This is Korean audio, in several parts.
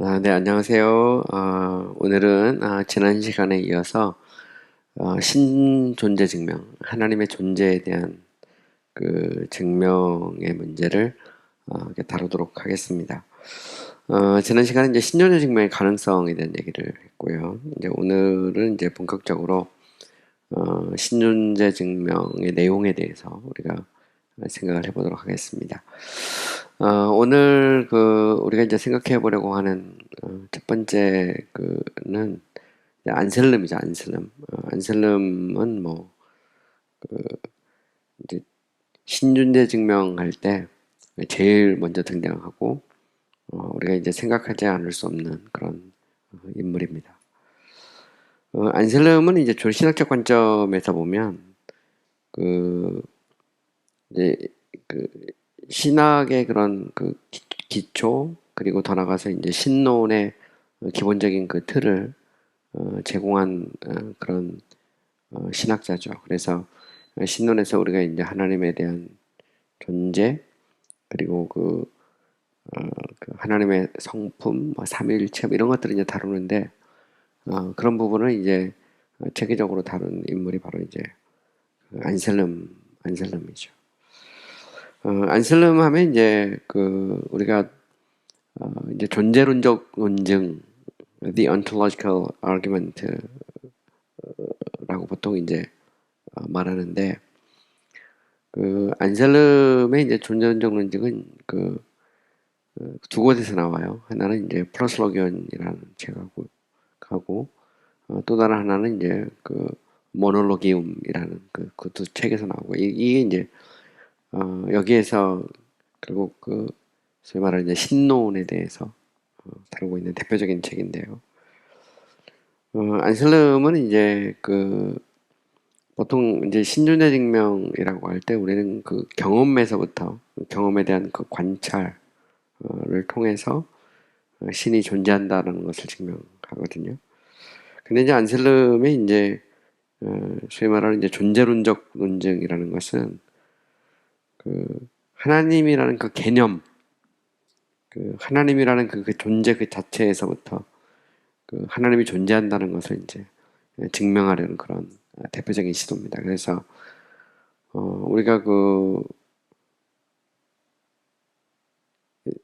네, 안녕하세요. 오늘은 지난 시간에 이어서 신존재 증명, 하나님의 존재에 대한 그 증명의 문제를 이렇게 다루도록 하겠습니다. 지난 시간에 이제 신존재 증명의 가능성에 대한 얘기를 했고요. 이제 오늘은 이제 본격적으로 신존재 증명의 내용에 대해서 우리가 생각을 해보도록 하겠습니다. 오늘 우리가 이제 생각해 보려고 하는 첫 번째 그는 이제 안셀름이죠, 안셀름. 안셀름은 이제 신존재 증명할 때 제일 먼저 등장하고 우리가 이제 생각하지 않을 수 없는 그런 인물입니다. 안셀름은 이제 졸신학적 관점에서 보면 그 이제 그 신학의 그런 기초 그리고 더 나가서 이제 신론의 기본적인 그 틀을 제공한 그런 신학자죠. 그래서 신론에서 우리가 이제 하나님에 대한 존재 그리고 그 하나님의 성품, 삼위일체 이런 것들을 이제 다루는데 그런 부분을 이제 체계적으로 다룬 인물이 바로 이제 안셀름이죠. 안셀름 하면 이제 우리가 이제 존재론적 논증, the ontological argument라고 보통 이제 말하는데 안셀름의 이제 존재론적 논증은 두 곳에서 나와요. 하나는 이제 프로슬로기온이라는 책하고 또 다른 하나는 이제 모놀로기움이라는 그 두 책에서 나오고 이게 이제 여기에서 결국 소위 말하는 이제 신론에 대해서 다루고 있는 대표적인 책인데요. 안셀름은 이제 보통 이제 신존재 증명이라고 할 때 우리는 그 경험에서부터 경험에 대한 그 관찰을 통해서 신이 존재한다는 것을 증명하거든요. 근데 이제 안셀름의 이제 소위 말하는 이제 존재론적 논증이라는 것은 하나님이라는 그 개념, 하나님이라는 그 존재 그 자체에서부터 하나님이 존재한다는 것을 이제 증명하려는 그런 대표적인 시도입니다. 그래서 우리가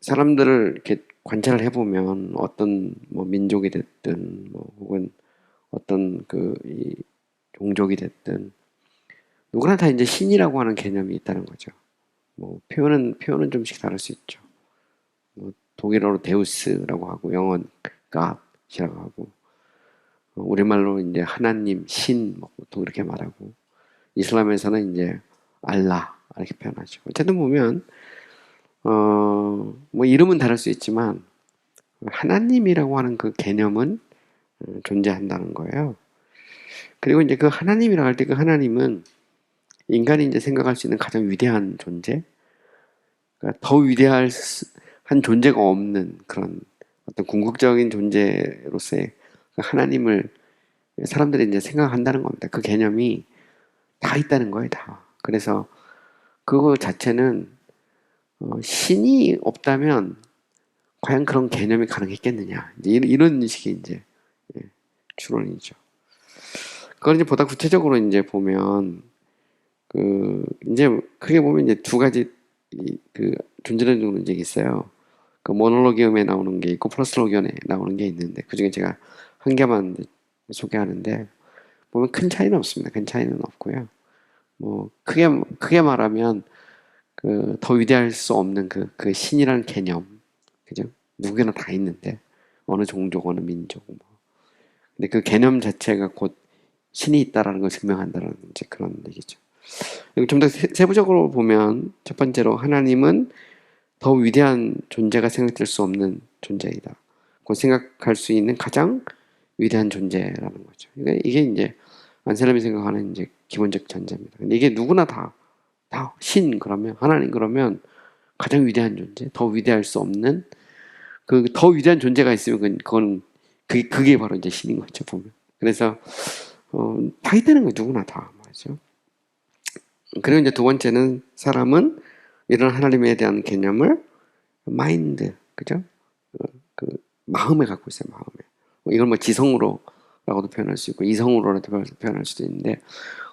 사람들을 이렇게 관찰을 해보면 어떤 뭐 민족이 됐든 뭐 혹은 어떤 이 종족이 됐든 누구나 다 이제 신이라고 하는 개념이 있다는 거죠. 뭐 표현은 좀씩 다를 수 있죠. 뭐 독일어로 데우스라고 하고 영어는 God이라고 하고 우리말로 이제 하나님, 신 뭐 보통 이렇게 말하고 이슬람에서는 이제 알라 이렇게 표현하죠. 어쨌든 보면 뭐 이름은 다를 수 있지만 하나님이라고 하는 그 개념은 존재한다는 거예요. 그리고 이제 그 하나님이라고 할 때 그 하나님은 인간이 이제 생각할 수 있는 가장 위대한 존재, 그러니까 더 위대한 존재가 없는 그런 어떤 궁극적인 존재로서의 그 하나님을 사람들이 이제 생각한다는 겁니다. 그 개념이 다 있다는 거예요, 다. 그래서 그거 자체는 신이 없다면 과연 그런 개념이 가능했겠느냐. 이제 이런 식의 이제 추론이죠. 그걸 이제 보다 구체적으로 이제 보면 이제 크게 보면 이제 두 가지 존재론적 논쟁이 있어요. 모놀로기움에 나오는 게 있고 플러스로기움에 나오는 게 있는데 그 중에 제가 한 개만 소개하는데 보면 큰 차이는 없습니다. 큰 차이는 없고요. 뭐 크게 말하면 더 위대할 수 없는 그 신이라는 개념, 그죠? 누구나 다 있는데 어느 종족, 어느 민족, 뭐. 근데 그 개념 자체가 곧 신이 있다라는 걸 증명한다는 이제 그런 얘기죠. 좀 더 세부적으로 보면 첫 번째로 하나님은 더 위대한 존재가 생각될 수 없는 존재이다. 곧 생각할 수 있는 가장 위대한 존재라는 거죠. 그러니까 이게 이제 안셀람이 생각하는 이제 기본적 전제입니다. 근데 이게 누구나 다 신 그러면 하나님 그러면 가장 위대한 존재, 더 위대할 수 없는 더 위대한 존재가 있으면 그게 바로 이제 신인 거죠 보면. 그래서 다 있다는 거예요. 누구나 다 말이죠. 그리고 이제 두 번째는 사람은 이런 하나님에 대한 개념을 마인드, 그죠? 마음에 갖고 있어요. 마음에. 이걸 뭐 지성으로라고도 표현할 수 있고 이성으로라도 표현할 수도 있는데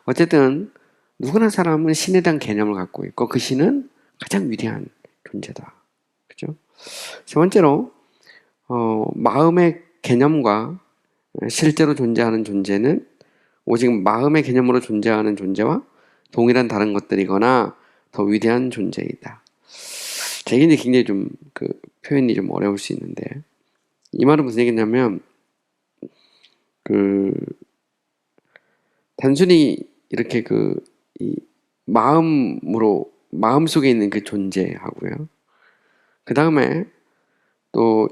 어쨌든 누구나 사람은 신에 대한 개념을 갖고 있고 그 신은 가장 위대한 존재다. 그죠? 세 번째로 마음의 개념과 실제로 존재하는 존재는 오직 마음의 개념으로 존재하는 존재와 동일한 다른 것들이거나 더 위대한 존재이다. 제게 이제 굉장히 좀 그 표현이 좀 어려울 수 있는데 이 말은 무슨 얘기냐면 그 단순히 이렇게 이 마음으로 마음 속에 있는 그 존재하고요. 그 다음에 또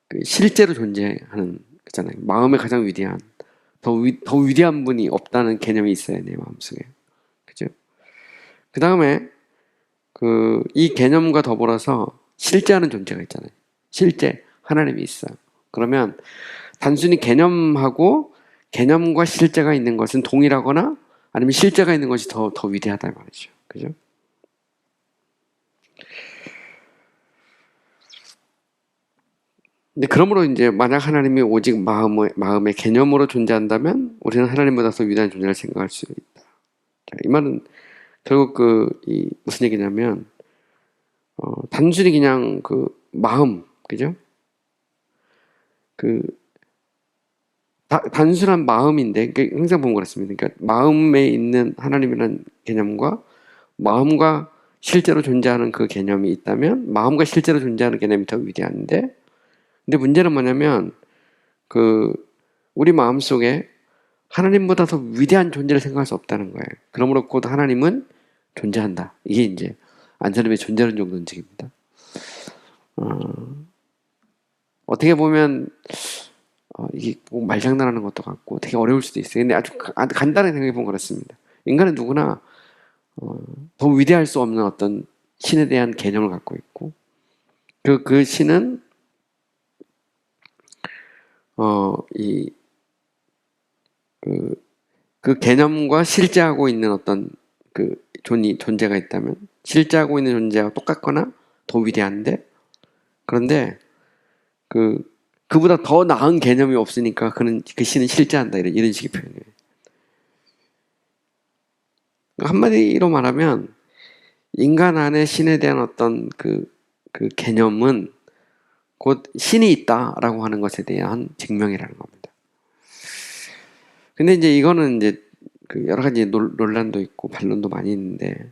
그 실제로 존재하는 거잖아요. 마음의 가장 위대한 더 위대한 분이 없다는 개념이 있어요, 내 마음속에. 그죠? 그 다음에 이 개념과 더불어서 실제하는 존재가 있잖아요. 실제 하나님이 있어요. 그러면 단순히 개념과 실제가 있는 것은 동일하거나 아니면 실제가 있는 것이 더 위대하다 말이죠. 그죠? 근데 그러므로 이제 만약 하나님이 오직 마음의 개념으로 존재한다면 우리는 하나님보다 더 위대한 존재를 생각할 수 있다. 자, 이 말은 결국 무슨 얘기냐면 단순히 그냥 마음, 그죠? 단순한 마음인데 항상 보면 그렇습니다. 그러니까 마음에 있는 하나님이라는 개념과 마음과 실제로 존재하는 그 개념이 있다면 마음과 실제로 존재하는 개념이 더 위대한데 근데 문제는 뭐냐면 우리 마음속에 하나님보다 더 위대한 존재를 생각할 수 없다는 거예요. 그러므로 곧 하나님은 존재한다. 이게 이제 안사람의 존재론적 논증입니다. 어떻게 보면 이게 뭐 말장난하는 것도 같고 되게 어려울 수도 있어요. 근데 아주 간단하게 생각해 보면 그렇습니다. 인간은 누구나 더 위대할 수 없는 어떤 신에 대한 개념을 갖고 있고 그 신은 그 개념과 실제하고 있는 어떤 존재가 있다면 실제하고 있는 존재와 똑같거나 더 위대한데 그런데 그보다 더 나은 개념이 없으니까 그 신은 실제한다 이런 식의 표현이에요. 한마디로 말하면 인간 안에 신에 대한 어떤 그 개념은 곧 신이 있다라고 하는 것에 대한 증명이라는 겁니다. 근데 이제 이거는 이제 여러 가지 논란도 있고 반론도 많이 있는데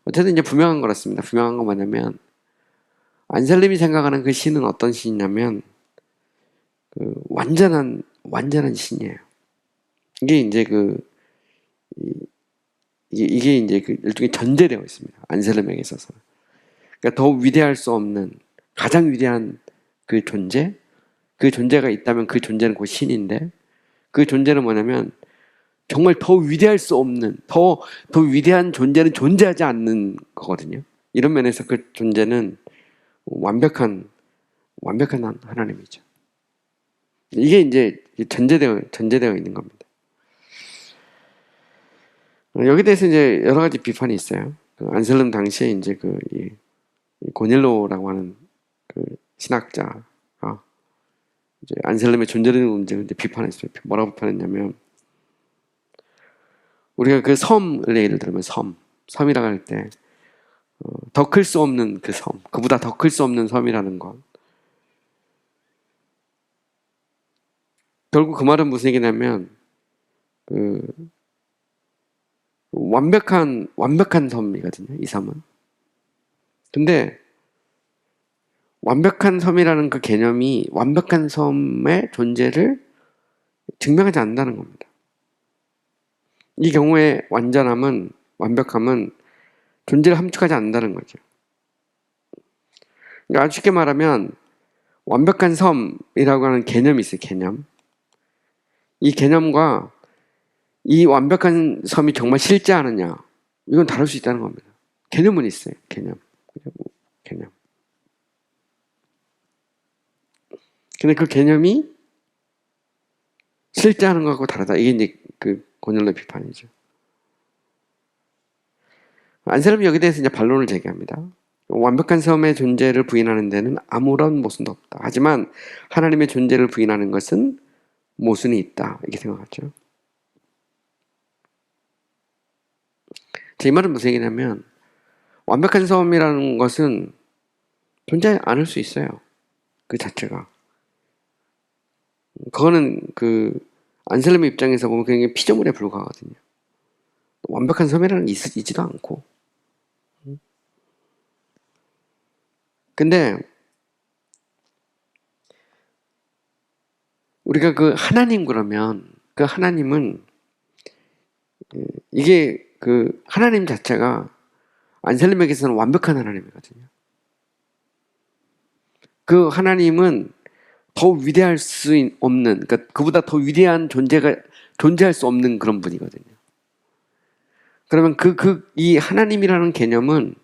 어쨌든 이제 분명한 거렇습니다. 분명한 건 뭐냐면 안셀름이 생각하는 그 신은 어떤 신이냐면 완전한 신이에요. 이게 이제 이게 이제 일종의 전제되어 있습니다. 안셀름에게 있어서는. 그러니까 더 위대할 수 없는 가장 위대한 그 존재가 있다면 그 존재는 곧 신인데 그 존재는 뭐냐면 정말 더 위대할 수 없는 더 위대한 존재는 존재하지 않는 거거든요. 이런 면에서 그 존재는 완벽한 하나님이죠. 이게 이제 전제되어 있는 겁니다. 여기 대해서 이제 여러 가지 비판이 있어요. 안셀름 당시에 이제 이 고닐로라고 하는 신학자가 이제 안셀름의 존재론의 문제를 이제 비판했어요. 뭐라고 비판했냐면 우리가 그 섬을 예를 들면 섬이라고 할 때 더 클 수 없는 그 섬, 그보다 더 클 수 없는 섬이라는 것. 결국 그 말은 무슨 얘기냐면 완벽한 섬이거든요. 이 섬은. 근데 완벽한 섬이라는 그 개념이 완벽한 섬의 존재를 증명하지 않는다는 겁니다. 이 경우에 완벽함은 존재를 함축하지 않는다는 거죠. 그러니까 아주 쉽게 말하면 완벽한 섬이라고 하는 개념이 있어요. 개념. 이 개념과 이 완벽한 섬이 정말 실제하느냐 이건 다를 수 있다는 겁니다. 개념은 있어요. 개념. 근데 그 개념이 실제하는 것하고 다르다. 이게 이제 고닐로의 비판이죠. 안셀름이 여기에 대해서 이제 반론을 제기합니다. 완벽한 섬의 존재를 부인하는 데는 아무런 모순도 없다. 하지만 하나님의 존재를 부인하는 것은 모순이 있다. 이렇게 생각하죠. 제 말은 무슨 얘기냐면 완벽한 섬이라는 것은 존재하지 않을 수 있어요. 그 자체가. 그거는 그 안셀름의 입장에서 보면 굉장히 피조물에 불과하거든요. 완벽한 섬이라는 게 있지도 않고. 근데 우리가 그 하나님 그러면 그 하나님은 이게 그 하나님 자체가 안셀름에게서는 완벽한 하나님이거든요. 그 하나님은 더 위대할 수 없는, 그러니까 그보다 더 위대한 존재가 존재할 수 없는 그런 분이거든요. 그러면 이 하나님이라는 개념은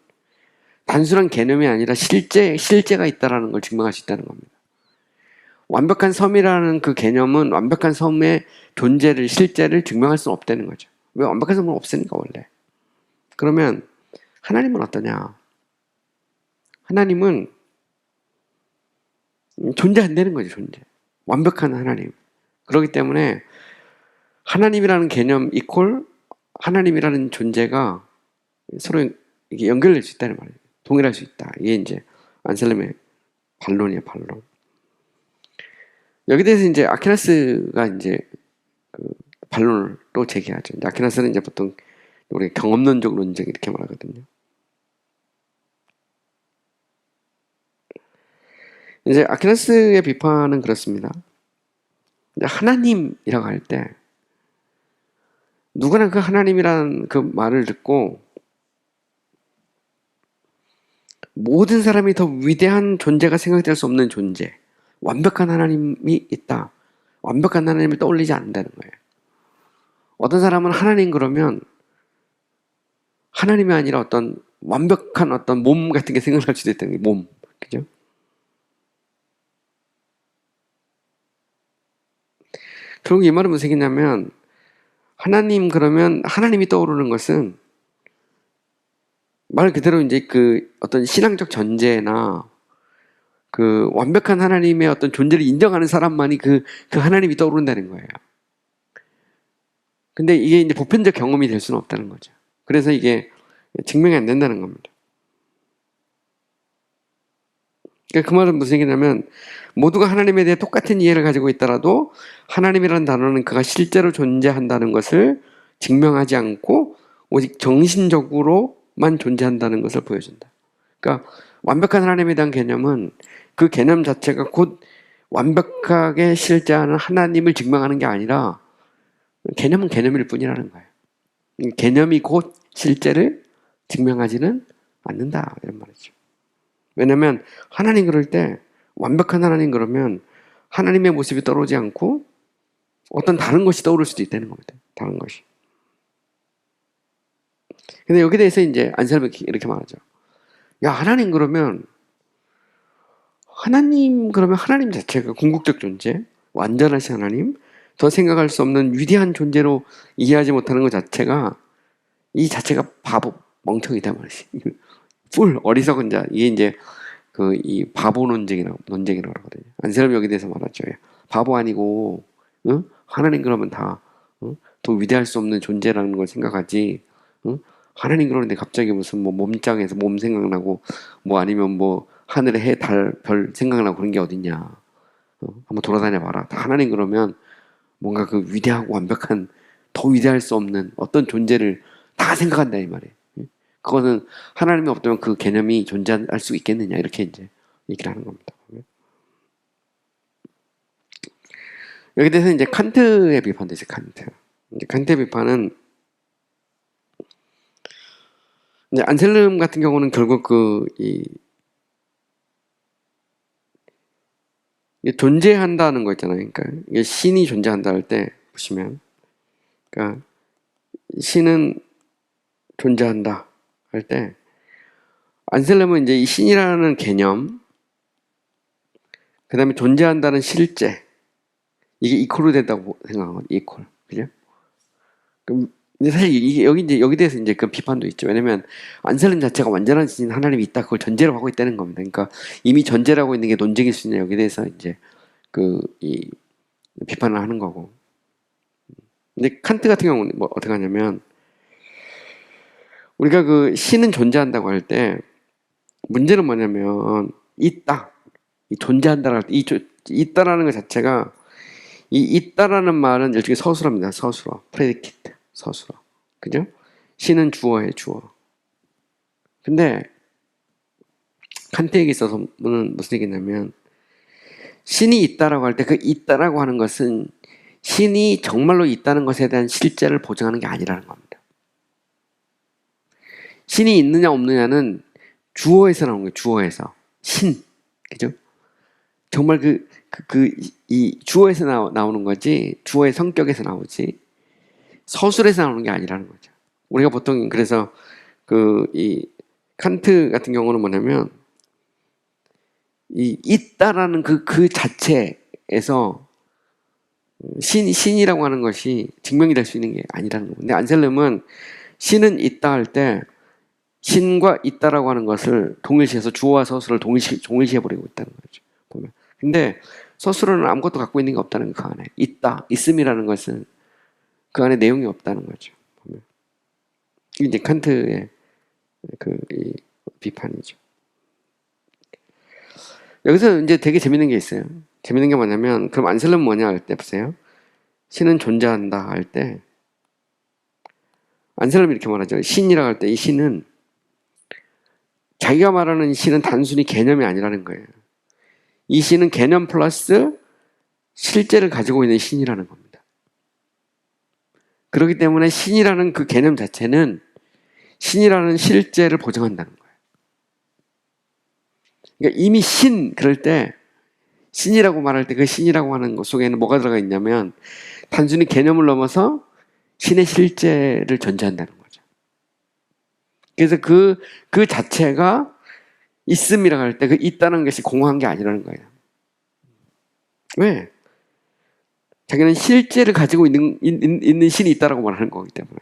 단순한 개념이 아니라 실제가 있다라는 걸 증명할 수 있다는 겁니다. 완벽한 섬이라는 그 개념은 완벽한 섬의 존재를, 실제를 증명할 수는 없다는 거죠. 왜? 완벽한 섬은 없으니까, 원래. 그러면 하나님은 어떠냐? 하나님은 존재 안 되는 거죠, 존재. 완벽한 하나님. 그렇기 때문에 하나님이라는 개념 이퀄 하나님이라는 존재가 서로 이게 연결될 수 있다는 말이에요. 동일할 수 있다. 이게 이제 안셀름의 반론이에요, 반론. 여기 대해서 이제 아퀴나스가 이제 그 반론을 또 제기하죠. 이제 아퀴나스는 이제 보통 우리 경험론적 논쟁 이렇게 말하거든요. 이제 아퀴나스의 비판은 그렇습니다. 이제 하나님이라고 할 때 누구나 그 하나님이라는 그 말을 듣고 모든 사람이 더 위대한 존재가 생각될 수 없는 존재, 완벽한 하나님이 있다. 완벽한 하나님을 떠올리지 않는다는 거예요. 어떤 사람은 하나님 그러면 하나님이 아니라 어떤 완벽한 어떤 몸 같은 게 생각날 수도 있다는 거예요. 몸. 그죠? 결국 이 말은 무슨 얘기냐면 하나님 그러면 하나님이 떠오르는 것은 말 그대로 이제 그 어떤 신앙적 전제나 그 완벽한 하나님의 어떤 존재를 인정하는 사람만이 그 하나님이 떠오른다는 거예요. 근데 이게 이제 보편적 경험이 될 수는 없다는 거죠. 그래서 이게 증명이 안 된다는 겁니다. 그러니까 그 말은 무슨 얘기냐면 모두가 하나님에 대해 똑같은 이해를 가지고 있더라도 하나님이라는 단어는 그가 실제로 존재한다는 것을 증명하지 않고 오직 정신적으로만 존재한다는 것을 보여준다. 그러니까 완벽한 하나님에 대한 개념은 그 개념 자체가 곧 완벽하게 실제하는 하나님을 증명하는 게 아니라 개념은 개념일 뿐이라는 거예요. 개념이 곧 실제를 증명하지는 않는다 이런 말이죠. 왜냐하면 하나님 그럴 때 완벽한 하나님 그러면 하나님의 모습이 떠오르지 않고 어떤 다른 것이 떠오를 수도 있다는 겁니다. 다른 것이. 근데 여기에 대해서 이제 안셀름이 이렇게 말하죠. 야, 하나님 그러면 하나님 자체가 궁극적 존재, 완전하신 하나님, 더 생각할 수 없는 위대한 존재로 이해하지 못하는 것 자체가 이 자체가 바보, 멍청이다 말이지. 풀 어리석은 자. 이게 이제 이 바보 논쟁이라고 그러거든요. 안셀름 여기 대해서 말하죠. 바보 아니고, 응? 하나님 그러면 다, 응? 더 위대할 수 없는 존재라는 걸 생각하지, 응? 하나님 그러는데 갑자기 무슨 뭐 몸짱에서 몸 생각나고, 뭐 아니면 뭐 하늘에 해, 달, 별 생각나고 그런 게 어딨냐. 한번 돌아다녀 봐라. 하나님 그러면 뭔가 그 위대하고 완벽한, 더 위대할 수 없는 어떤 존재를 다 생각한다, 이 말이에요. 그거는 하나님이 없다면 그 개념이 존재할 수 있겠느냐 이렇게 이제 얘기를 하는 겁니다. 여기 대해서 이제 칸트의 비판도 있어요. 칸트의 비판은 이제 안셀름 같은 경우는 결국 존재한다는 거 있잖아요. 그러니까 이게 신이 존재한다 할 때 보시면, 그러니까 신은 존재한다 할 때 안셀름은 이제 이 신이라는 개념, 그 다음에 존재한다는 실제, 이게 이퀄로 된다고 생각하거든요. 이퀄. 그죠? 그럼 근데 사실 이게 여기 대해서 이제 그 비판도 있죠. 왜냐면 안셀름 자체가 완전한 신 하나님이 있다 그걸 전제로 하고 있다는 겁니다. 그러니까 이미 전제로 하고 있는 게 논쟁일 수 있냐 여기에 대해서 이제 이 비판을 하는 거고. 근데 칸트 같은 경우는 뭐 어떻게 하냐면 우리가 그 신은 존재한다고 할 때 문제는 뭐냐면 있다, 이 존재한다라는 이 있다라는 것 자체가 이 있다라는 말은 일종의 서술어입니다. 서술어, 프레디케이트, 서술어, 그죠? 신은 주어예요, 주어. 근데 칸트에게 있어서는 무슨 얘기냐면 신이 있다라고 할 때 그 있다라고 하는 것은 신이 정말로 있다는 것에 대한 실제를 보증하는 게 아니라는 겁니다. 신이 있느냐 없느냐는 주어에서 나오는 거예요. 주어에서 신, 그죠? 정말 이 주어에서 나오는 거지 주어의 성격에서 나오지 서술에서 나오는 게 아니라는 거죠. 우리가 보통 그래서 이 칸트 같은 경우는 뭐냐면 이 있다라는 그 자체에서 신이라고 하는 것이 증명이 될 수 있는 게 아니라는 거예요. 근데 안셀름은 신은 있다 할 때 신과 있다라고 하는 것을 동일시해서 주어와 서술을 동일시해 버리고 있다는 거죠. 보면. 근데 서술은 아무것도 갖고 있는 게 없다는 그 안에 있다, 있음이라는 것은 그 안에 내용이 없다는 거죠. 보면. 이게 이제 칸트의 이 비판이죠. 여기서 이제 되게 재밌는 게 있어요. 재밌는 게 뭐냐면 그럼 안셀름은 뭐냐 할 때 보세요. 신은 존재한다 할 때 안셀름이 이렇게 말하죠. 신이라고 할 때 이 신은 자기가 말하는 신은 단순히 개념이 아니라는 거예요. 이 신은 개념 플러스 실제를 가지고 있는 신이라는 겁니다. 그렇기 때문에 신이라는 그 개념 자체는 신이라는 실제를 보증한다는 거예요. 그러니까 이미 그럴 때 신이라고 말할 때 그 신이라고 하는 것 속에는 뭐가 들어가 있냐면 단순히 개념을 넘어서 신의 실제를 전제한다는 거죠. 그래서 그 자체가 있음이라고 할 때 그 있다는 것이 공허한 게 아니라는 거예요. 왜? 자기는 실제를 가지고 있는 신이 있다라고 말하는 거기 때문에.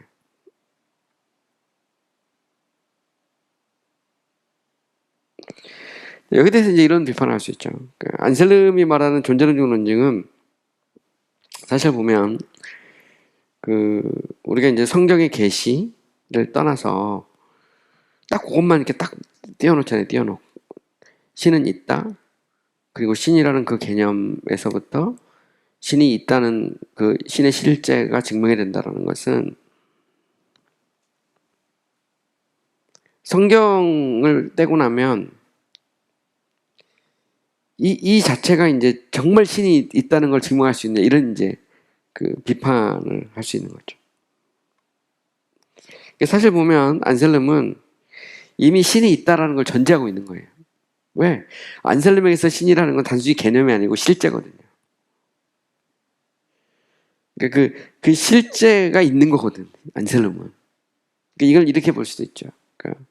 여기 대해서 이제 이런 비판을 할 수 있죠. 안셀름이 말하는 존재론적 논증은 사실 보면 우리가 이제 성경의 계시를 떠나서 딱 그것만 이렇게 딱 띄워놓잖아요. 띄워놓고 신은 있다. 그리고 신이라는 그 개념에서부터 신이 있다는 그 신의 실제가 증명이 된다는 것은 성경을 떼고 나면 이 자체가 이제 정말 신이 있다는 걸 증명할 수 있는 이런 이제 비판을 할 수 있는 거죠. 사실 보면 안셀름은 이미 신이 있다라는 걸 전제하고 있는 거예요. 왜? 안셀름에게서 신이라는 건 단순히 개념이 아니고 실제거든요. 그러니까 그 실제가 있는 거거든. 안셀름은. 그러니까 이걸 이렇게 볼 수도 있죠. 그러니까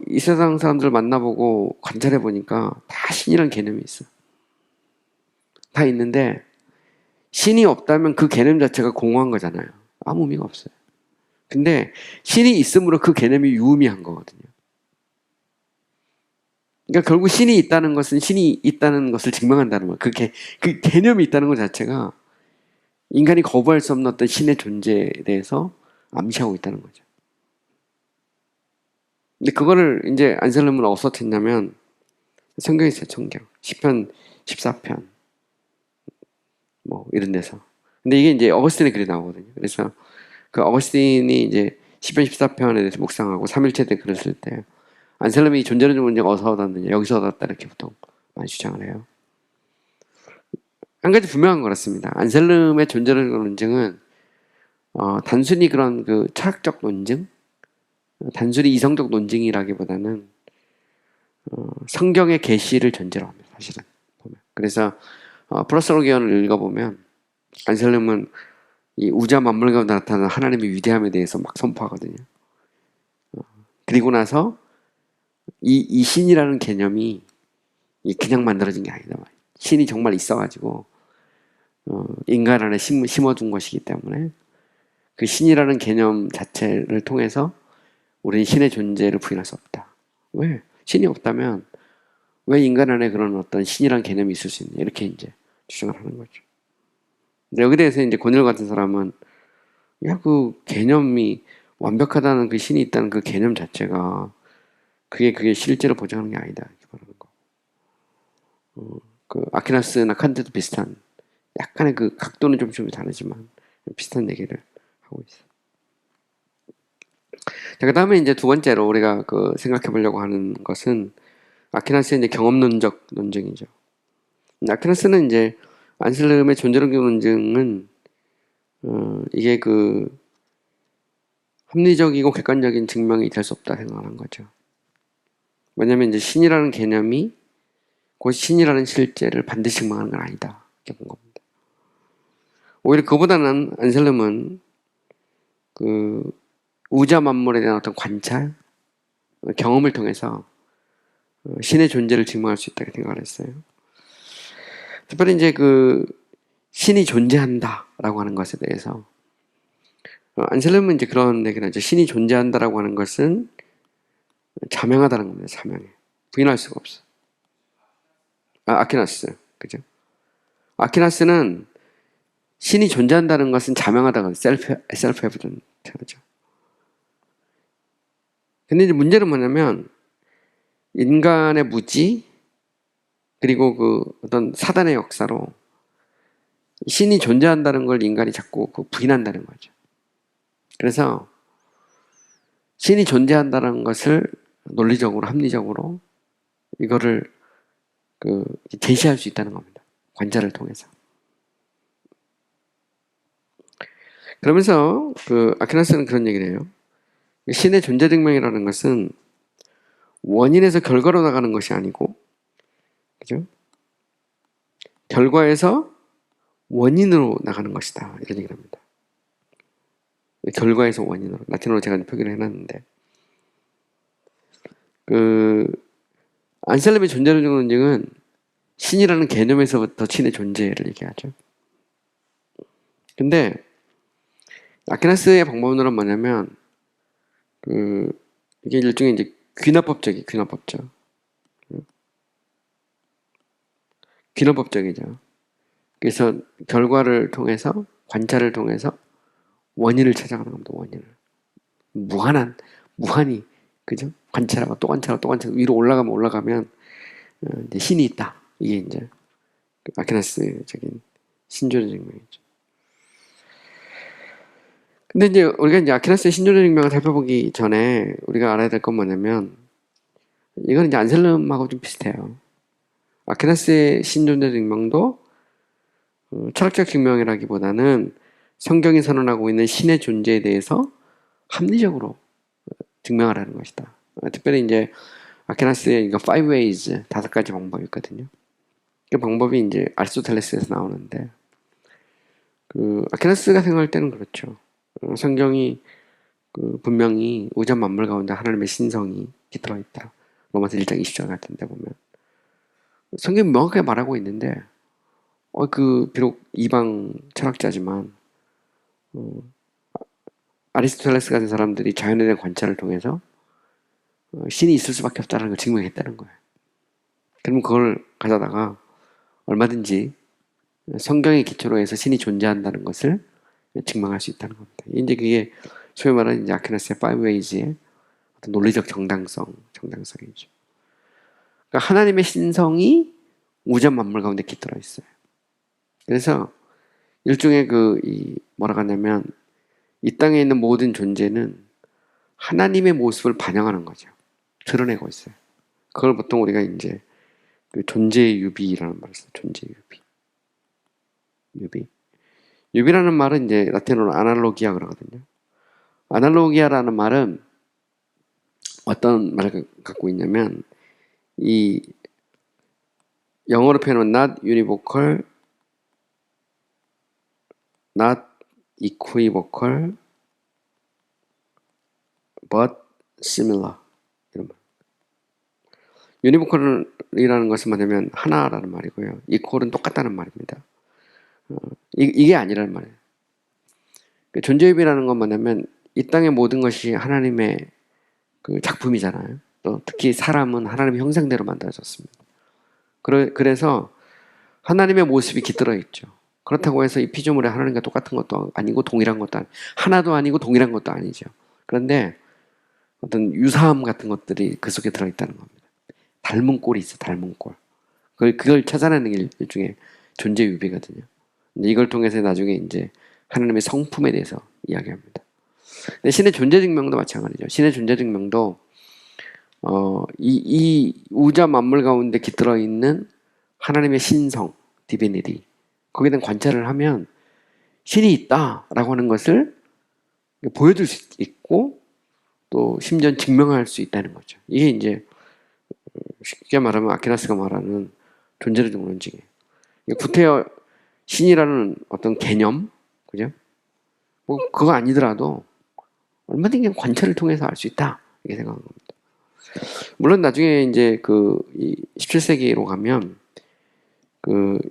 이 세상 사람들 만나보고 관찰해 보니까 다 신이라는 개념이 있어. 다 있는데 신이 없다면 그 개념 자체가 공허한 거잖아요. 아무 의미가 없어요. 근데 신이 있으므로 그 개념이 유의미한 거거든요. 그러니까 결국 신이 있다는 것은 신이 있다는 것을 증명한다는 거예요. 그 개념이 있다는 것 자체가 인간이 거부할 수 없는 어떤 신의 존재에 대해서 암시하고 있다는 거죠. 근데 그거를 이제 안셀름은 어떻게 했냐면 성경에 있어요. 성경. 시편 14편 뭐 이런 데서. 근데 이게 이제 어거스틴의 글이 나오거든요. 그래서 그 어거스틴이 이제 시편 14편에 대해서 묵상하고 3일째 때 글을 쓸 때 안셀름이 존재론적 문제가 어디서 얻었느냐 여기서 얻었다 이렇게 보통 많이 주장을 해요. 한 가지 분명한 것 같습니다. 안셀름의 존재론적 논증은 단순히 그런 철학적 논증, 단순히 이성적 논증이라기보다는 성경의 계시를 전제로 합니다. 사실은 보면. 그래서 프로스로기언을 읽어보면 안셀름은 이 우주와 만물 가운데 나타나는 하나님의 위대함에 대해서 막 선포하거든요. 그리고 나서 이 신이라는 개념이 그냥 만들어진 게 아니다. 신이 정말 있어가지고 인간 안에 심어둔 것이기 때문에 그 신이라는 개념 자체를 통해서 우리는 신의 존재를 부인할 수 없다. 왜? 신이 없다면 왜 인간 안에 그런 어떤 신이라는 개념이 있을 수 있냐 이렇게 이제 주장을 하는 거죠. 근데 여기 대해서 이제 고넬 같은 사람은 야, 그 개념이 완벽하다는 그 신이 있다는 그 개념 자체가 그게 실제로 보장하는 게 아니다 이렇게 말하는 거. 그 아퀴나스나 칸트도 비슷한 약간의 그 각도는 좀 다르지만 비슷한 얘기를 하고 있어. 자, 그 다음에 이제 두 번째로 우리가 그 생각해 보려고 하는 것은 아퀴나스의 이제 경험론적 논증이죠. 아퀴나스는 이제 안셀름의 존재론적 논증은 이게 그 합리적이고 객관적인 증명이 될 수 없다 생각하는 거죠. 왜냐하면 이제 신이라는 개념이 곧 신이라는 실제를 반드시 증명하는 건 아니다 이렇게 본 겁니다. 오히려 그보다는 안셀름은 그 우자 만물에 대한 어떤 관찰, 경험을 통해서 신의 존재를 증명할 수 있다고 생각을 했어요. 특별히 이제 그 신이 존재한다라고 하는 것에 대해서 안셀름은 이제 그런 얘기를 하죠. 신이 존재한다라고 하는 것은 자명하다는 겁니다. 자명해. 부인할 수가 없어. 아퀴나스, 그죠? 아퀴나스는 신이 존재한다는 것은 자명하다고 셀프 에비던트죠. 근데 이제 문제는 뭐냐면 인간의 무지 그리고 그 어떤 사단의 역사로 신이 존재한다는 걸 인간이 자꾸 그 부인한다는 거죠. 그래서 신이 존재한다는 것을 논리적으로 합리적으로 이거를 그 제시할 수 있다는 겁니다. 관찰을 통해서. 그러면서 그 아퀴나스는 그런 얘기를 해요. 신의 존재 증명이라는 것은 원인에서 결과로 나가는 것이 아니고, 그죠? 결과에서 원인으로 나가는 것이다. 이런 얘기를 합니다. 결과에서 원인으로. 라틴어로 제가 표기를 해놨는데, 그 안셀름의 존재론적 논증은 신이라는 개념에서부터 신의 존재를 얘기하죠. 근데 아퀴나스의 방법론은 뭐냐면 이게 일종의 이제 귀납법적이죠. 귀납법적이죠. 그래서 결과를 통해서 관찰을 통해서 원인을 찾아가는 겁니다. 원인을 무한히 그죠? 관찰하고 또 관찰하고 또 관찰하고 위로 올라가면 이제 신이 있다. 이게 이제 아퀴나스적인 신존의 증명이죠. 근데 이제 우리가 이제 아퀴나스의 신존의 증명을 살펴보기 전에 우리가 알아야 될 건 뭐냐면 이건 이제 안셀름하고 좀 비슷해요. 아퀴나스의 신존의 증명도 철학적 증명이라기보다는 성경이 선언하고 있는 신의 존재에 대해서 합리적으로 증명하라는 것이다. 특별히 이제 아퀴나스의 이거 5 ways 5가지 방법이 있거든요. 그 방법이 이제 아리스토텔레스에서 나오는데 그 아퀴나스가 생각할 때는 그렇죠. 성경이 그 분명히 우주 만물 가운데 하나님의 신성이 들어있다. 로마서 1장 20절 같은 데 보면 성경이 명확하게 말하고 있는데 그 비록 이방 철학자지만 아리스토텔레스 같은 사람들이 자연에 대한 관찰을 통해서 신이 있을 수밖에 없다는 걸 증명했다는 거예요. 그러면 그걸 가져다가 얼마든지 성경의 기초로 해서 신이 존재한다는 것을 증명할 수 있다는 겁니다. 이제 그게 소위 말하는 이제 아퀴나스의 5 ways의 어떤 논리적 정당성이죠. 그러니까 하나님의 신성이 우주 만물 가운데 깃들어 있어요. 그래서 일종의 뭐라고 하냐면 이 땅에 있는 모든 존재는 하나님의 모습을 반영하는 거죠. 드러내고 있어요. 그걸 보통 우리가 이제 그 존재의 유비라는 말을 써요. 존재의 유비. 유비라는 말은 이제 라틴어로 아날로기아 그러거든요. 아날로기아라는 말은 어떤 말을 갖고 있냐면 이 영어로 표현하면 not univocal, not equivocal, but similar 이런 말. 유니보컬이라는 것은 뭐냐면 하나라는 말이고요. 이퀄은 똑같다는 말입니다. 이게 아니라는 말이에요. 존재유비라는 건 뭐냐면 이 땅의 모든 것이 하나님의 그 작품이잖아요. 또 특히 사람은 하나님의 형상대로 만들어졌습니다. 그래서 하나님의 모습이 깃들어 있죠. 그렇다고 해서 이 피조물이 하나님과 똑같은 것도 아니고 동일한 것도 아니고 하나도 아니고 동일한 것도 아니죠. 그런데 어떤 유사함 같은 것들이 그 속에 들어있다는 겁니다. 닮은 꼴이 있어, 닮은 꼴. 그걸 찾아내는 게 일종의 존재유비거든요. 이걸 통해서 나중에 이제 하나님의 성품에 대해서 이야기합니다. 근데 신의 존재 증명도 마찬가지죠. 신의 존재 증명도 이 우자 만물 가운데 깃들어 있는 하나님의 신성, 디비니티, 거기에 대한 관찰을 하면 신이 있다라고 하는 것을 보여줄 수 있고 또 심지어 증명할 수 있다는 거죠. 이게 이제 쉽게 말하면 아퀴나스가 말하는 존재를 증명론증이에요. 구태여 신이라는 어떤 개념, 그죠? 뭐 그거 아니더라도 얼마든지 관찰을 통해서 알 수 있다 이렇게 생각하는 겁니다. 물론 나중에 이제 이 17세기로 가면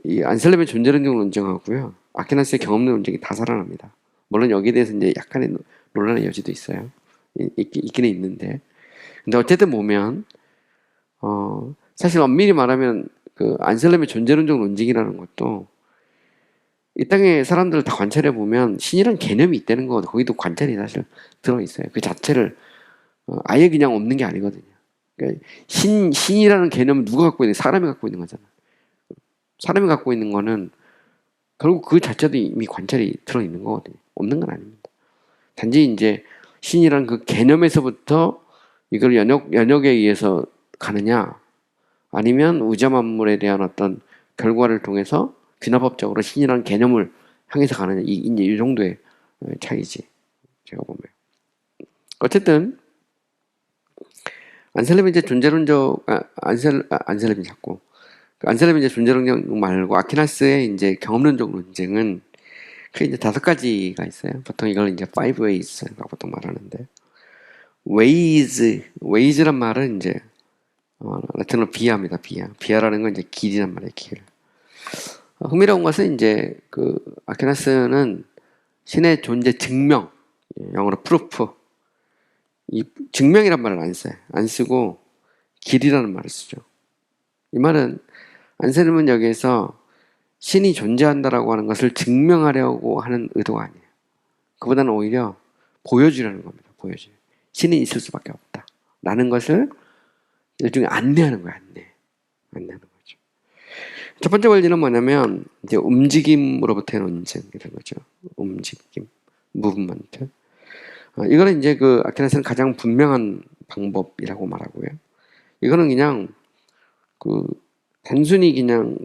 이 안셀렘의 존재론적 논증하고요, 아퀴나스의 경험론 논증이 다 살아납니다. 물론 여기에 대해서 이제 약간의 논란의 여지도 있어요. 있기는 있는데, 근데 어쨌든 보면 사실 엄밀히 말하면 그 안셀렘의 존재론적 논증이라는 것도 이 땅의 사람들을 다 관찰해 보면 신이란 개념이 있다는 거, 거기도 관찰이 사실 들어 있어요. 그 자체를 아예 그냥 없는 게 아니거든요. 그러니까 신이라는 개념은 누가 갖고 있는? 사람이 갖고 있는 거잖아. 사람이 갖고 있는 거는 결국 그 자체도 이미 관찰이 들어 있는 거거든요. 없는 건 아닙니다. 단지 이제 신이라는 그 개념에서부터 이걸 연역에 의해서 가느냐, 아니면 우주만물에 대한 어떤 결과를 통해서 귀납법적으로 신이라는 개념을 향해서 가느냐, 이제 이 정도의 차이지. 제가 보면. 어쨌든 안셀렘이 이제 존재론적 안셀렘이 자꾸 안셀렘이 이제 존재론적 말고 아퀴나스의 이제 경험론적 논쟁은 크게 이제 5가지가 있어요. 보통 이걸 이제 5 ways라고 보통 말하는데, ways란 말은 이제 라틴어로 비아입니다. 비아라는 건 이제 길이란 말이에요. 길. 흥미로운 것은 이제 아퀴나스는 신의 존재 증명, 영어로 프루프, 이 증명이란 말을 안 써요. 안 쓰고 길이라는 말을 쓰죠. 이 말은 안셀렘은 여기에서 신이 존재한다라고 하는 것을 증명하려고 하는 의도가 아니에요. 그보다는 오히려 보여주려는 겁니다. 보여줘요. 신이 있을 수밖에 없다 라는 것을 일종의 안내하는 거예요. 안내하는 거죠. 첫 번째 원리는 뭐냐면 이제 움직임으로부터의 논쟁 이런 거죠. 움직임, 무브먼트. 이거는 이제 아퀴나스는 가장 분명한 방법이라고 말하고요. 이거는 그냥 단순히 그냥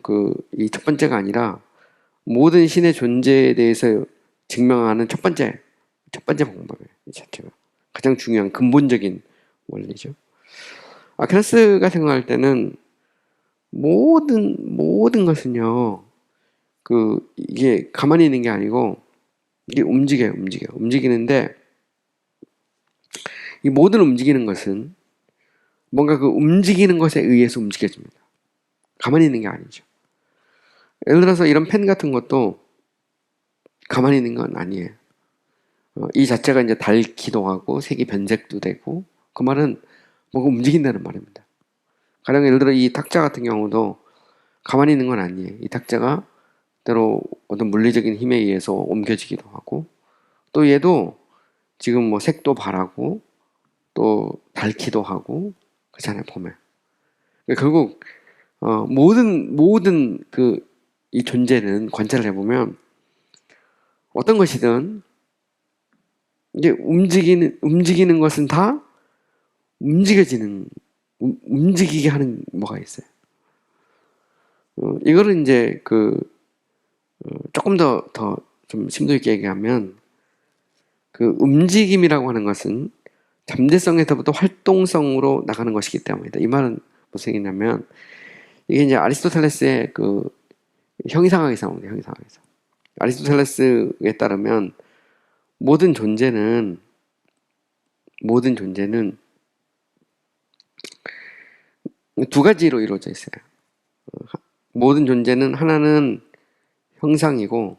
이 첫 번째가 아니라 모든 신의 존재에 대해서 증명하는 첫 번째 방법이에요. 이 자체가 가장 중요한 근본적인 원리죠. 아퀴나스가 생각할 때는 모든 것은요, 이게 가만히 있는 게 아니고 이게 움직이는데, 이 모든 움직이는 것은 뭔가 그 움직이는 것에 의해서 움직여집니다. 가만히 있는 게 아니죠. 예를 들어서 이런 펜 같은 것도 가만히 있는 건 아니에요. 이 자체가 이제 닳기도 하고 색이 변색도 되고, 그 말은 뭔가 움직인다는 말입니다. 가령 예를 들어 이 탁자 같은 경우도 가만히 있는 건 아니에요. 이 탁자가 때로 어떤 물리적인 힘에 의해서 옮겨지기도 하고, 또 얘도 지금 뭐 색도 바라고 또 닳기도 하고 그렇잖아요, 보면. 결국 모든 이 존재는 관찰을 해보면 어떤 것이든 이게 움직이는 것은 다 움직이게 하는 뭐가 있어요. 이거를 이제 조금 더 좀 심도 있게 얘기하면 움직임이라고 하는 것은 잠재성에서부터 활동성으로 나가는 것이기 때문이다. 이 말은 무슨 얘기냐면, 이게 이제 아리스토텔레스의 형이상학에서 나옵니다. 형이상학에서. 아리스토텔레스에 따르면 모든 존재는 두 가지로 이루어져 있어요. 모든 존재는 하나는 형상이고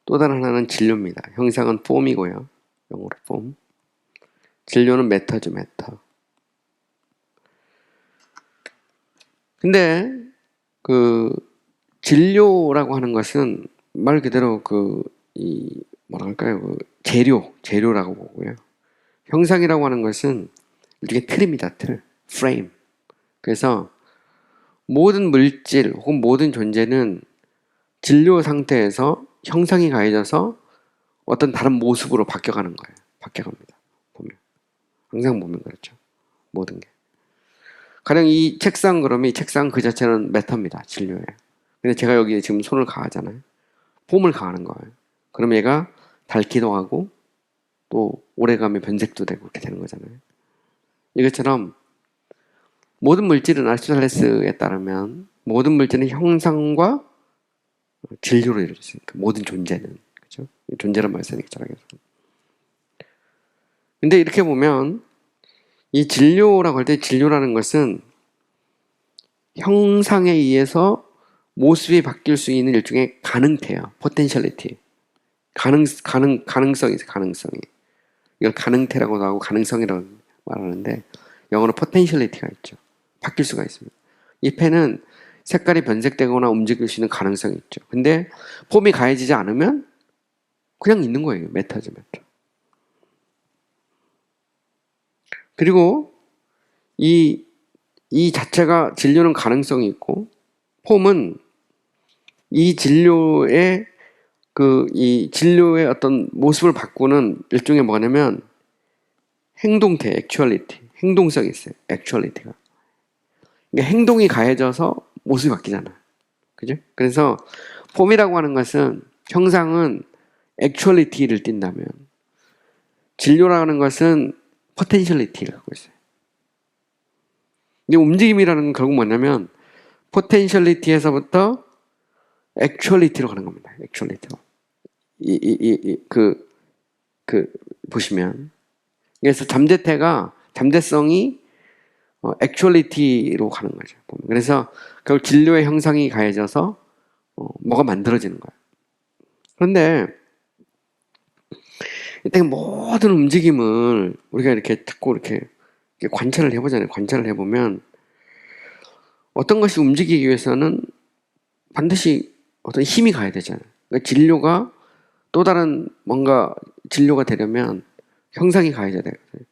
또 다른 하나는 진료입니다. 형상은 폼이고요. 영어로 폼. 진료는 매터죠, 매터. 근데 그 진료라고 하는 것은 말 그대로 뭐라 할까요? 재료라고 보고요. 형상이라고 하는 것은 일종의 틀입니다, 틀. 프레임. 그래서 모든 물질 혹은 모든 존재는 진료 상태에서 형상이 가해져서 어떤 다른 모습으로 바뀌어가는 거예요. 바뀌어갑니다. 보면. 항상 보면 그렇죠. 모든 게. 가령 이 책상 그러면 이 책상 그 자체는 메타입니다. 진료예요. 근데 제가 여기에 지금 손을 가하잖아요. 폼을 가하는 거예요. 그럼 얘가 닳기도 하고 또 오래가면 변색도 되고 그렇게 되는 거잖아요. 이것처럼 모든 물질은 아리스토텔레스에 따르면 모든 물질은 형상과 진료로 이루어졌으니까 모든 존재는 그렇죠? 존재란 말 쓰니까 철학에서. 근데 이렇게 보면 이 진료라고 할 때 진료라는 것은 형상에 의해서 모습이 바뀔 수 있는 일종의 가능태예요. 포텐셜리티. 가능성이 있어요. 가능성이. 이걸 가능태라고도 하고 가능성이라고 말하는데 영어로 포텐셜리티가 있죠. 바뀔 수가 있습니다. 이 펜은 색깔이 변색되거나 움직일 수 있는 가능성이 있죠. 근데 폼이 가해지지 않으면 그냥 있는 거예요. 메타죠, 메타. 그리고 이 자체가 진료는 가능성이 있고 폼은 이 진료의 이 진료의 어떤 모습을 바꾸는 일종의 뭐냐면 행동태, 액츄얼리티, 행동성이 있어요. 액츄얼리티가. 그러니까 행동이 가해져서 모습이 바뀌잖아. 그죠? 그래서 폼이라고 하는 것은 형상은 액츄얼리티를 띈다면 진료라는 것은 포텐셜리티를 갖고 있어요. 근데 움직임이라는 건 결국 뭐냐면 포텐셜리티에서부터 액츄얼리티로 가는 겁니다. 액츄얼리티로. 보시면. 그래서 잠재성이 액츄얼리티로 가는 거죠. 그래서 결국 진료의 형상이 가해져서 뭐가 만들어지는 거예요. 그런데 이때 모든 움직임을 우리가 이렇게 자꾸 이렇게 관찰을 해보잖아요. 관찰을 해보면 어떤 것이 움직이기 위해서는 반드시 어떤 힘이 가야 되잖아요. 그러니까 진료가 또 다른 뭔가 진료가 되려면 형상이 가해져야 되거든요.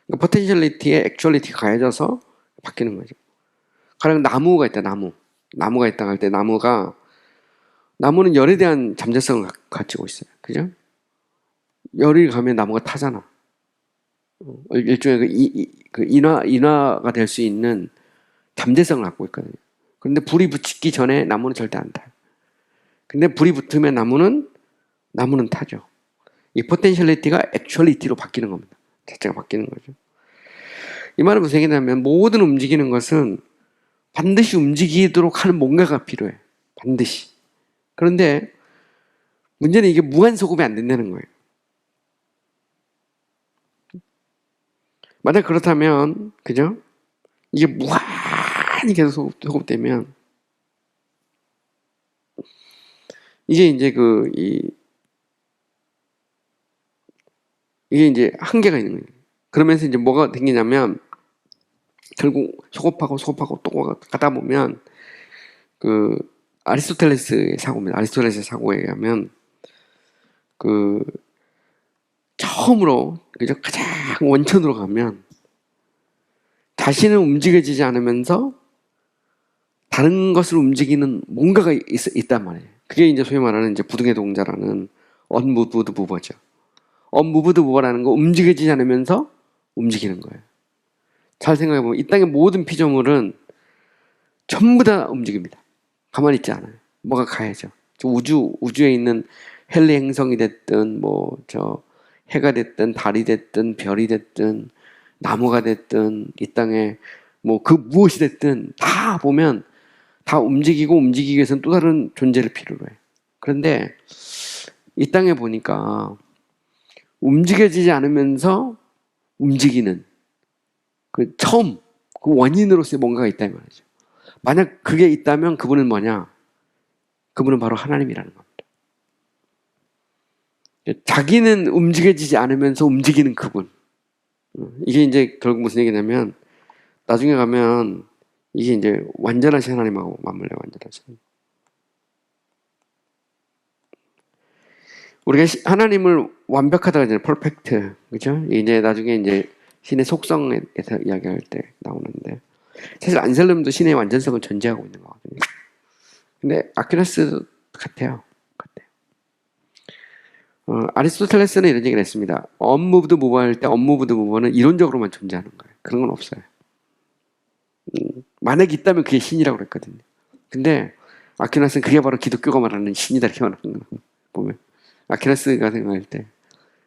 그러니까 포텐셜리티에 액츄얼리티가 가해져서 바뀌는 거죠. 가령 나무가 있다, 나무가 있다 할 때 나무는 열에 대한 잠재성을 가지고 있어요. 그죠? 열이 가면 나무가 타잖아. 일종의 인화가 될 수 있는 잠재성을 갖고 있거든요. 그런데 불이 붙기 전에 나무는 절대 안 타요. 근데 불이 붙으면 나무는 타죠. 이 포텐셜리티가 액츄얼리티로 바뀌는 겁니다. 자체가 바뀌는 거죠. 이 말은 무슨 얘기냐면 모든 움직이는 것은 반드시 움직이도록 하는 뭔가가 필요해. 반드시. 그런데 문제는 이게 무한소급이 안 된다는 거예요. 만약 그렇다면, 그죠? 이게 무한히 계속 소급되면, 이게 이제 이게 이제 한계가 있는 거예요. 그러면서 이제 뭐가 생기냐면, 결국 소급하고 또 가다 보면, 아리스토텔레스의 사고입니다. 아리스토텔레스의 사고에 의하면, 처음으로, 그죠? 가장 원천으로 가면, 자신은 움직여지지 않으면서 다른 것을 움직이는 뭔가가 있단 말이에요. 그게 이제 소위 말하는 이제 부등의 동자라는 unmoved mover죠. unmoved mover라는 거 움직여지지 않으면서 움직이는 거예요. 잘 생각해보면 이 땅의 모든 피조물은 전부 다 움직입니다. 가만히 있지 않아요. 뭐가 가야죠. 우주에 있는 헨리 행성이 됐든 해가 됐든 달이 됐든 별이 됐든 나무가 됐든 이 땅에 무엇이 됐든 다 보면 다 움직이기 위해서는 또 다른 존재를 필요로 해요. 그런데 이 땅에 보니까 움직여지지 않으면서 움직이는 그 원인으로서의 뭔가가 있다 이 말이죠. 만약 그게 있다면 그분은 뭐냐? 그분은 바로 하나님이라는 겁니다. 자기는 움직여지지 않으면서 움직이는 그분. 이게 이제 결국 무슨 얘기냐면 나중에 가면 이게 이제 완전하신 하나님하고 맞물려 완전하신. 우리가 하나님을 완벽하다고 하잖아요. 퍼펙트. 그죠? 이제 나중에 이제 신의 속성에서 이야기할 때 나오는데 사실 안셀름도 신의 완전성을 전제하고 있는 거거든요. 근데 아퀴나스 같아요. 아리스토텔레스는 이런 얘기를 했습니다. unmoved mover 할 때 unmoved mover는 이론적으로만 존재하는 거예요. 그런 건 없어요. 만약에 있다면 그게 신이라고 그랬거든요. 근데 아퀴나스는 그게 바로 기독교가 말하는 신이다 이렇게 말하는 거예요. 보면 아퀴나스가 생각할 때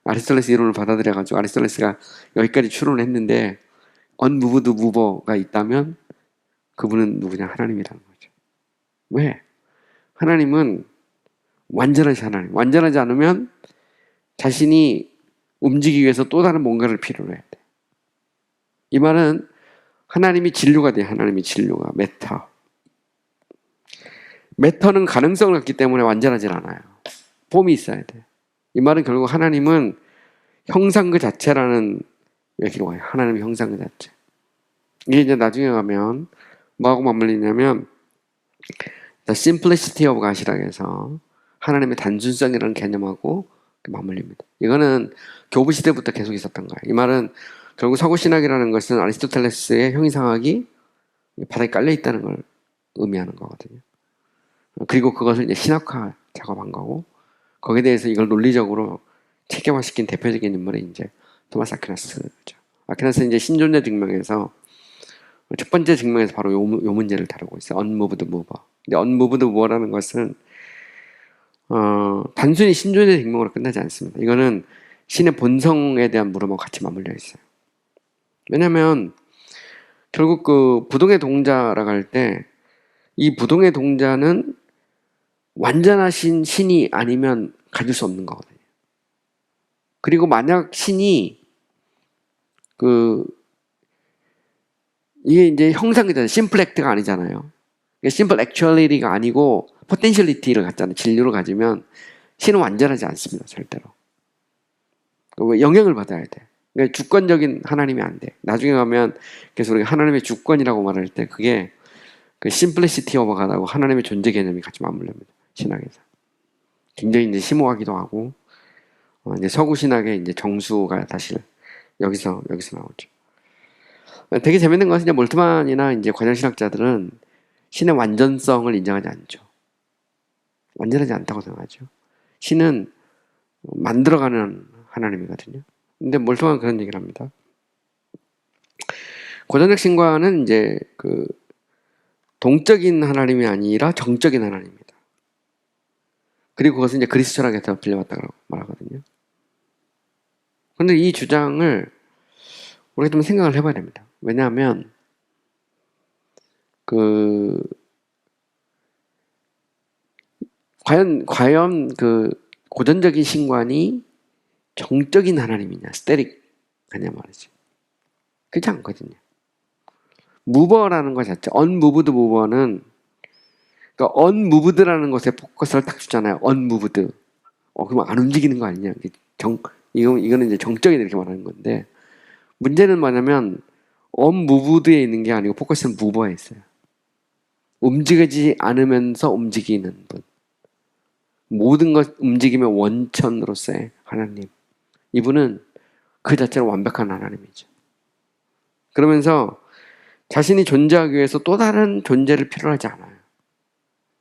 아리스토텔레스 이론을 받아들여가지고 아리스토텔레스가 여기까지 추론을 했는데 unmoved mover가 있다면 그분은 누구냐? 하나님이라는 거죠. 왜? 하나님은 완전하신 하나님. 완전하지 않으면 자신이 움직이기 위해서 또 다른 뭔가를 필요로 해야 돼. 이 말은 하나님이 진료가 돼. 하나님이 진료가. 메터. 메터는 가능성을 갖기 때문에 완전하진 않아요. 폼이 있어야 돼. 이 말은 결국 하나님은 형상 그 자체라는 얘기로 와요. 하나님의 형상 그 자체. 이게 이제 나중에 가면 뭐하고 맞물리냐면 The Simplicity of God이라고 해서 하나님의 단순성이라는 개념하고 맞물립니다. 이거는 교부 시대부터 계속 있었던 거예요. 이 말은 결국 서구신학이라는 것은 아리스토텔레스의 형이상학이 바닥에 깔려 있다는 걸 의미하는 거거든요. 그리고 그것을 이제 신학화 작업한 거고 거기에 대해서 이걸 논리적으로 체계화시킨 대표적인 인물이 이제 토마스 아퀴나스죠. 아퀴나스는 이제 신존재 증명에서 첫 번째 증명에서 바로 요 문제를 다루고 있어요. unmoved mover. 근데 unmoved mover라는 것은 단순히 신존재 증명으로 끝나지 않습니다. 이거는 신의 본성에 대한 물음하고 같이 맞물려 있어요. 왜냐하면 결국 그 부동의 동자라고 할 때 이 부동의 동자는 완전하신 신이 아니면 가질 수 없는 거거든요. 그리고 만약 신이 이게 이제 형상이잖아요. 심플 액트가 아니잖아요. 심플 액츄얼리티가 아니고 포텐셜리티를 갖잖아요. 진료를 가지면 신은 완전하지 않습니다. 절대로. 영향을 받아야 돼. 그러니까 주권적인 하나님이 안 돼. 나중에 가면 그래서 우리가 하나님의 주권이라고 말할 때 그게 그 심플리시티 오버 가다고 하나님의 존재 개념이 같이 맞물립니다. 신학에서. 굉장히 이제 심오하기도 하고 이제 서구 신학의 이제 정수가 사실 여기서 나오죠. 되게 재밌는 것은 이제 몰트만이나 이제 관념신학자들은 신의 완전성을 인정하지 않죠. 완전하지 않다고 생각하죠. 신은 만들어가는 하나님이거든요. 근데 몰트만은 그런 얘기를 합니다. 고전적 신과는 이제 그 동적인 하나님이 아니라 정적인 하나님입니다. 그리고 그것은 이제 그리스 철학에서 빌려왔다고 말하거든요. 근데 이 주장을 우리가 좀 생각을 해봐야 됩니다. 왜냐하면 과연 그 고전적인 신관이 정적인 하나님이냐, 스테릭하냐 말이지. 그렇지 않거든요. 무버라는 것 자체, unmoved mover는 그러니까 unmoved라는 것에 포커스를 딱 주잖아요. unmoved. 그러면 안 움직이는 거 아니냐. 이거는 이제 정적이 이렇게 말하는 건데 문제는 뭐냐면 unmoved에 있는 게 아니고 포커스는 mover에 있어요. 움직이지 않으면서 움직이는 분. 모든 것 움직이면 원천으로서의 하나님. 이분은 그 자체로 완벽한 하나님이죠. 그러면서 자신이 존재하기 위해서 또 다른 존재를 필요로 하지 않아요.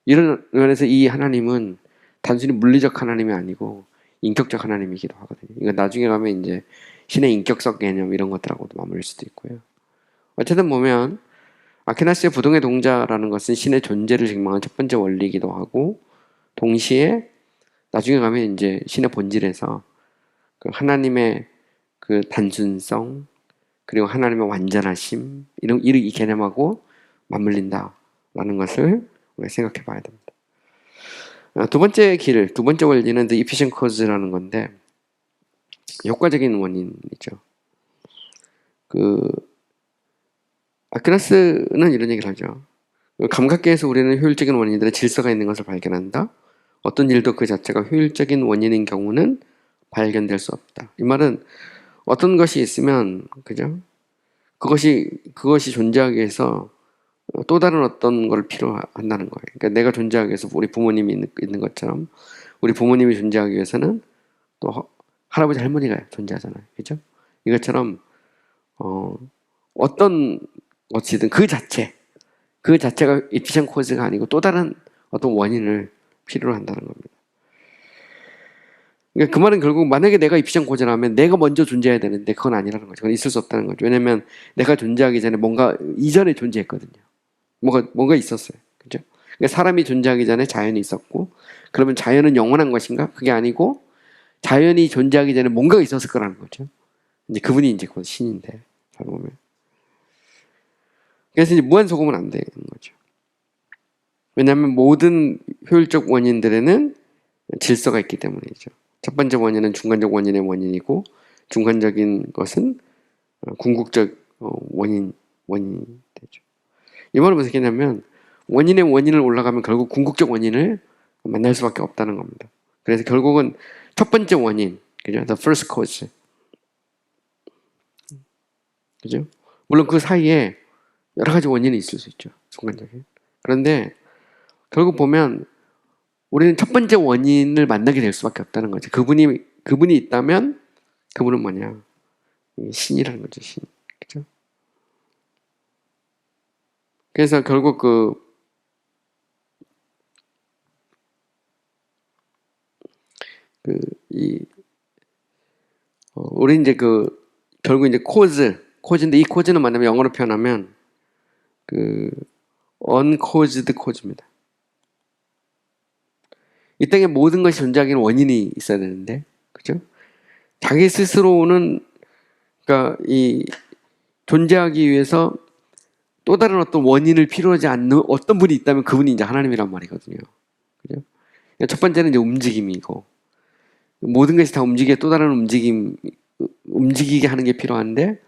이런 면에서 이 하나님은 단순히 물리적 하나님이 아니고 인격적 하나님이기도 하거든요. 이건 나중에 가면 이제 신의 인격성 개념 이런 것들하고도 맞물릴 수도 있고요. 어쨌든 보면 아퀴나스의 부동의 동자라는 것은 신의 존재를 증명한 첫 번째 원리이기도 하고 동시에 나중에 가면 이제 신의 본질에서 그 하나님의 그 단순성 그리고 하나님의 완전하심 이 개념하고 맞물린다라는 것을 우리가 생각해 봐야 됩니다. 두 번째 원리는 The Efficient Cause라는 건데 효과적인 원인이죠. 아퀴나스는 이런 얘기를 하죠. 감각계에서 우리는 효율적인 원인들의 질서가 있는 것을 발견한다. 어떤 일도 그 자체가 효율적인 원인인 경우는 발견될 수 없다. 이 말은 어떤 것이 있으면, 그죠? 그것이 존재하기 위해서 또 다른 어떤 걸 필요한다는 거예요. 그러니까 내가 존재하기 위해서 우리 부모님이 있는 것처럼 우리 부모님이 존재하기 위해서는 또 할아버지 할머니가 존재하잖아요. 그죠? 이것처럼 어떤 것이든 그 자체가 efficient cause가 아니고 또 다른 어떤 원인을 필요로 한다는 겁니다. 그러니까 그 말은 결국 만약에 내가 efficient cause라면 내가 먼저 존재해야 되는데 그건 아니라는 거죠. 그건 있을 수 없다는 거죠. 왜냐하면 내가 존재하기 전에 뭔가 이전에 존재했거든요. 뭔가 있었어요. 그죠? 그러니까 사람이 존재하기 전에 자연이 있었고, 그러면 자연은 영원한 것인가? 그게 아니고 자연이 존재하기 전에 뭔가가 있었을 거라는 거죠. 이제 그분이 이제 곧 신인데, 잘 보면. 그래서 이제 무한소금은 안 되는 거죠. 왜냐하면 모든 효율적 원인들에는 질서가 있기 때문이죠. 첫 번째 원인은 중간적 원인의 원인이고, 중간적인 것은 궁극적 원인이 되죠. 이 말은 무슨 얘기냐면 원인의 원인을 올라가면 결국 궁극적 원인을 만날 수밖에 없다는 겁니다. 그래서 결국은 첫 번째 원인, 그죠? The first cause. 그죠? 물론 그 사이에 여러 가지 원인이 있을 수 있죠. 순간적인. 그런데 결국 보면 우리는 첫 번째 원인을 만나게 될 수밖에 없다는 거죠. 그분이 있다면 그분은 뭐냐? 신이라는 거죠. 신. 그죠? 그래서 결국 우리 이제 결국 이제 코즈인데 이 코즈는 뭐냐면 영어로 표현하면 uncaused cause입니다. 이 땅에 모든 것이 존재하기는 원인이 있어야 되는데, 그죠? 자기 스스로는, 그러니까 이 존재하기 위해서 또 다른 어떤 원인을 필요하지 않는 어떤 분이 있다면 그분이 이제 하나님이란 말이거든요. 그죠? 첫 번째는 이제 움직임이고, 모든 것이 다 움직이게 또 다른 움직이게 하는 게 필요한데,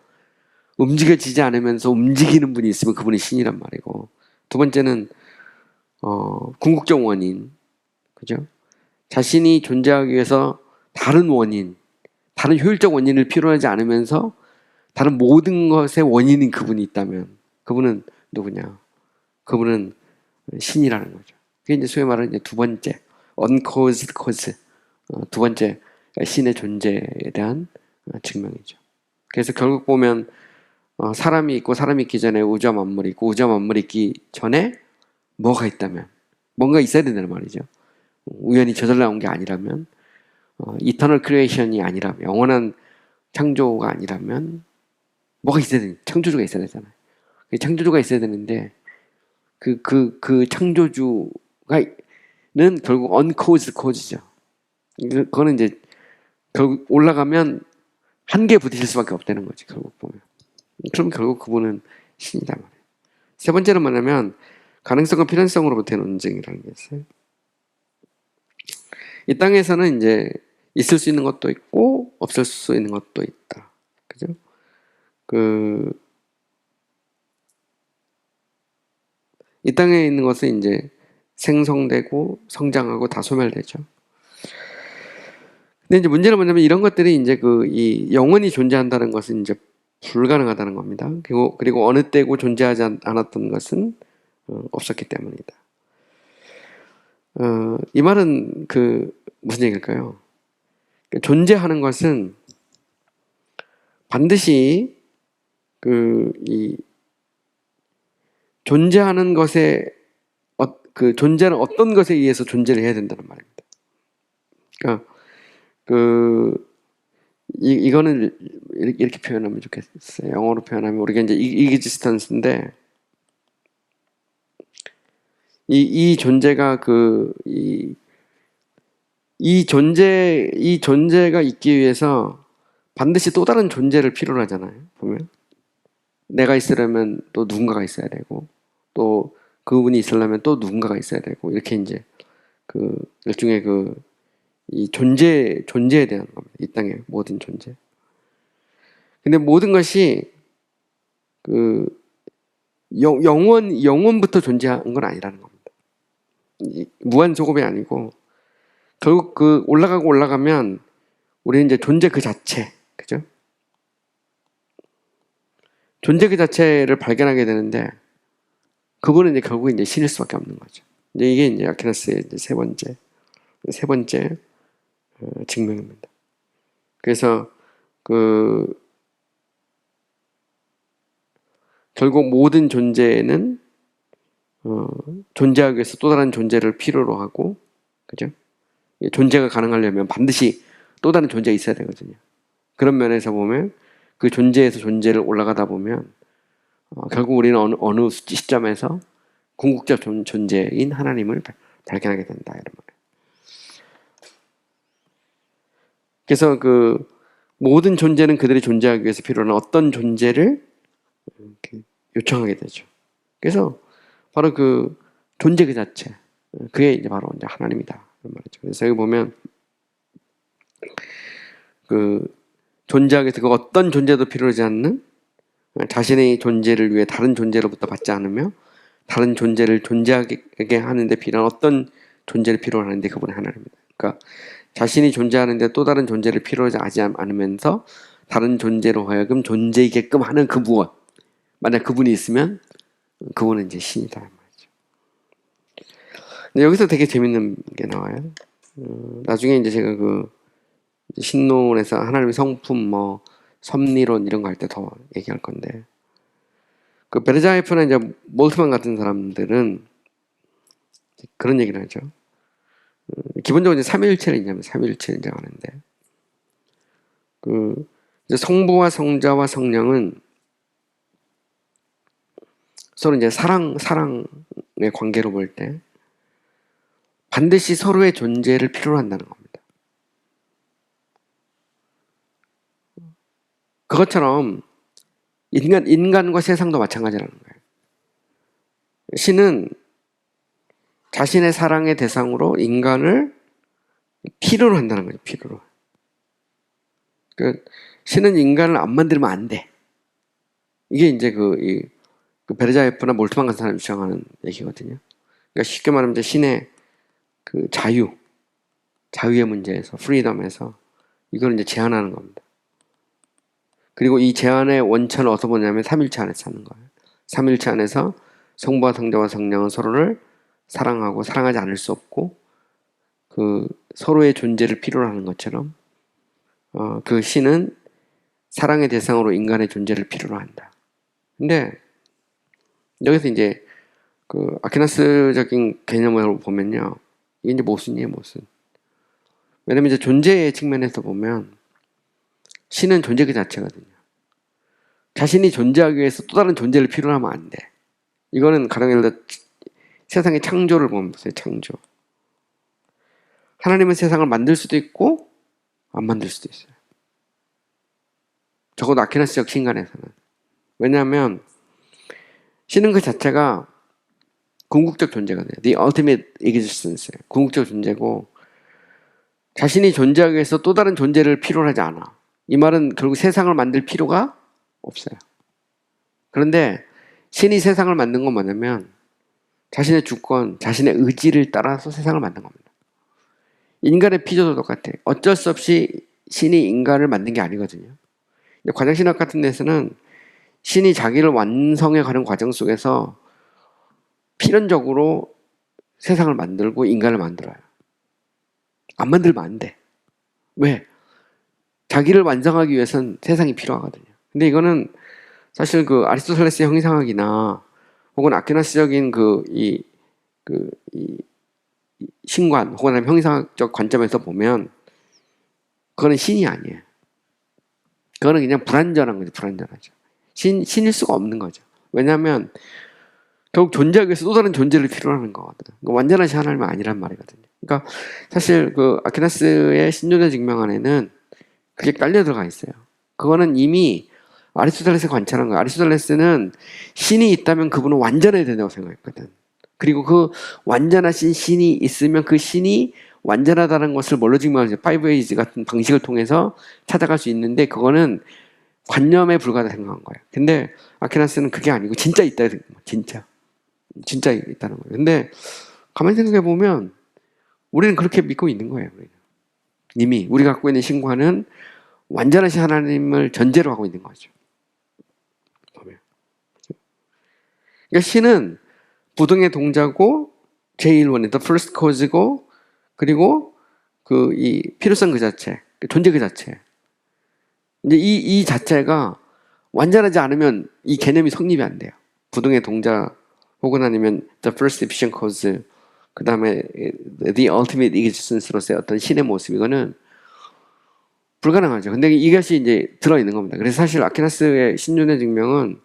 움직여지지 않으면서 움직이는 분이 있으면 그분이 신이란 말이고, 두 번째는, 궁극적 원인. 그죠? 자신이 존재하기 위해서 다른 효율적 원인을 필요하지 않으면서 다른 모든 것의 원인인 그분이 있다면 그분은 누구냐? 그분은 신이라는 거죠. 그게 이제 소위 말하는 이제 두 번째 uncaused cause, 두 번째 신의 존재에 대한 증명이죠. 그래서 결국 보면 사람이 있고 사람이 있기 전에 우주와 만물이 있고 우주와 만물이 있기 전에 뭐가 있다면 뭔가 있어야 된다는 말이죠. 우연히 저절로 나온 게 아니라면, 이터널 크리에이션이 아니라면, 영원한 창조가 아니라면 뭐가 있어야 되는, 창조주가 있어야 되잖아요. 창조주가 있어야 되는데 그 창조주가는 결국 uncaused cause죠. 그거는 이제 결국 올라가면 한계에 부딪힐 수밖에 없다는 거지, 결국 보면. 그럼 결국 그분은 신이다 말이에요. 세 번째는 뭐냐면 가능성과 필연성으로부터의 논쟁이라는 게 있어요. 이 땅에서는 이제 있을 수 있는 것도 있고 없을 수 있는 것도 있다. 그죠? 이 땅에 있는 것은 이제 생성되고 성장하고 다 소멸되죠. 근데 이제 문제는 뭐냐면 이런 것들이 이제 이 영원히 존재한다는 것은 이제 불가능하다는 겁니다. 그리고 어느 때고 존재하지 않았던 것은 없었기 때문이다. 이 말은 무슨 얘기일까요? 존재하는 것은 반드시 이 존재하는 것에 존재는 어떤 것에 의해서 존재를 해야 된다는 말입니다. 그러니까 이거는 이렇게 표현하면 좋겠어요. 영어로 표현하면 우리가 이제 existence인데 이 존재가 이 존재가 있기 위해서 반드시 또 다른 존재를 필요로 하잖아요. 보면 내가 있으려면 또 누군가가 있어야 되고 또 그분이 있으려면 또 누군가가 있어야 되고 이렇게 이제 일종의 이 존재에 대한 겁니다. 이 땅의 모든 존재. 근데 모든 것이 영원부터 존재한 건 아니라는 겁니다. 무한 소급이 아니고 결국 올라가면 우리는 이제 존재 그 자체, 그죠? 존재 그 자체를 발견하게 되는데 그분은 이제 결국 이제 신일 수밖에 없는 거죠. 이제 이게 이제 아퀴나스의 이제 세 번째 증명입니다. 그래서 결국 모든 존재는 존재하기 위해서 또 다른 존재를 필요로 하고, 그죠? 존재가 가능하려면 반드시 또 다른 존재가 있어야 되거든요. 그런 면에서 보면 그 존재에서 존재를 올라가다 보면 결국 우리는 어느 시점에서 궁극적 존재인 하나님을 발견하게 된다, 이런 말이에요. 그래서 모든 존재는 그들이 존재하기 위해서 필요한 어떤 존재를 요청하게 되죠. 그래서 바로 존재 그 자체, 그게 이제 바로 이제 하나님이다, 이런 말이죠. 그래서 여기 보면 존재하기 위해서 어떤 존재도 필요하지 않는, 자신의 존재를 위해 다른 존재로부터 받지 않으며 다른 존재를 존재하게 하는데 필요한 어떤 존재를 필요로 하는데 그분이 하나님입니다. 그러니까 자신이 존재하는데 또 다른 존재를 필요하지 않으면서 다른 존재로 하여금 존재이게끔 하는 그 무엇, 만약 그분이 있으면 그분은 이제 신이다, 말이죠. 근데 여기서 되게 재밌는 게 나와요. 나중에 이제 제가 신론에서 하나님의 성품, 섭리론 이런 거 할 때 더 얘기할 건데, 베르자이프나 이제 몰트만 같은 사람들은 그런 얘기를 하죠. 기본적으로 이제 삼위일체를 인정하는데, 이제 성부와 성자와 성령은 서로 이제 사랑의 관계로 볼 때 반드시 서로의 존재를 필요로 한다는 겁니다. 그것처럼 인간과 세상도 마찬가지라는 거예요. 신은 자신의 사랑의 대상으로 인간을 필요로 한다는 거죠. 필요로. 신은 인간을 안 만들면 안 돼. 이게 이제 베르자예프나 몰트만 같은 사람이 주장하는 얘기거든요. 그러니까 쉽게 말하면 이제 신의 자유의 문제에서, 프리덤에서 이걸 이제 제한하는 겁니다. 그리고 이 제한의 원천을 어디서 보냐면 삼일체 안에서 하는 거예요. 삼일체 안에서 성부와 성자와 성령은 서로를 사랑하고 사랑하지 않을 수 없고 서로의 존재를 필요로 하는 것처럼 그 신은 사랑의 대상으로 인간의 존재를 필요로 한다. 근데 여기서 이제 아퀴나스적인 개념으로 보면요, 이게 이제 모순이에요, 모순. 왜냐면 이제 존재의 측면에서 보면 신은 존재 그 자체거든요. 자신이 존재하기 위해서 또 다른 존재를 필요로 하면 안 돼. 이거는 가령 예를 들어 세상의 창조를 보면 보세요. 창조. 하나님은 세상을 만들 수도 있고 안 만들 수도 있어요. 적어도 아퀴나스적 신간에서는. 왜냐하면 신은 그 자체가 궁극적 존재거든요. The ultimate existence. 궁극적 존재고 자신이 존재하기 위해서 또 다른 존재를 필요로 하지 않아. 이 말은 결국 세상을 만들 필요가 없어요. 그런데 신이 세상을 만든 건 뭐냐면 자신의 주권, 자신의 의지를 따라서 세상을 만든 겁니다. 인간의 피조도 똑같아. 어쩔 수 없이 신이 인간을 만든 게 아니거든요. 과장신학 같은 데서는 신이 자기를 완성해 가는 과정 속에서 필연적으로 세상을 만들고 인간을 만들어요. 안 만들면 안 돼. 왜? 자기를 완성하기 위해서는 세상이 필요하거든요. 근데 이거는 사실 아리스토텔레스의 형이상학이나 혹은 아퀴나스적인 신관 혹은 형이상학적 관점에서 보면 그거는 신이 아니에요. 그거는 그냥 불완전한 거죠. 불완전하죠. 신일 수가 없는 거죠. 왜냐하면 결국 존재하기 위해서 또 다른 존재를 필요로 하는 거거든. 완전하신 하나님은 아니란 말이거든요. 그러니까 사실 아퀴나스의 신존재 증명 안에는 그게 깔려 들어가 있어요. 그거는 이미 아리스토텔레스가 관찰한 거예요. 아리스토텔레스는 신이 있다면 그분은 완전해야 된다고 생각했거든. 그리고 그 완전하신 신이 있으면 그 신이 완전하다는 것을 뭘로 증명하죠? 5A's 같은 방식을 통해서 찾아갈 수 있는데 그거는 관념에 불과하다 생각한 거예요. 근데 아퀴나스는 그게 아니고 진짜 있다. 진짜 있다는 거예요. 근데 가만히 생각해 보면 우리는 그렇게 믿고 있는 거예요. 우리는. 이미 우리가 갖고 있는 신과는 완전하신 하나님을 전제로 하고 있는 거죠. 보면. 그러니까 신은 부등의 동자고 제1원이 the first cause고 그리고 그 이 필요성 그 자체, 존재 그 자체. 이제 이 자체가 완전하지 않으면 이 개념이 성립이 안 돼요. 부등의 동자 혹은 아니면 the first efficient cause 그 다음에 the ultimate existence로서의 어떤 신의 모습 이거는 불가능하죠. 근데 이것이 이제 들어있는 겁니다. 그래서 사실 아퀴나스의 신존의 증명은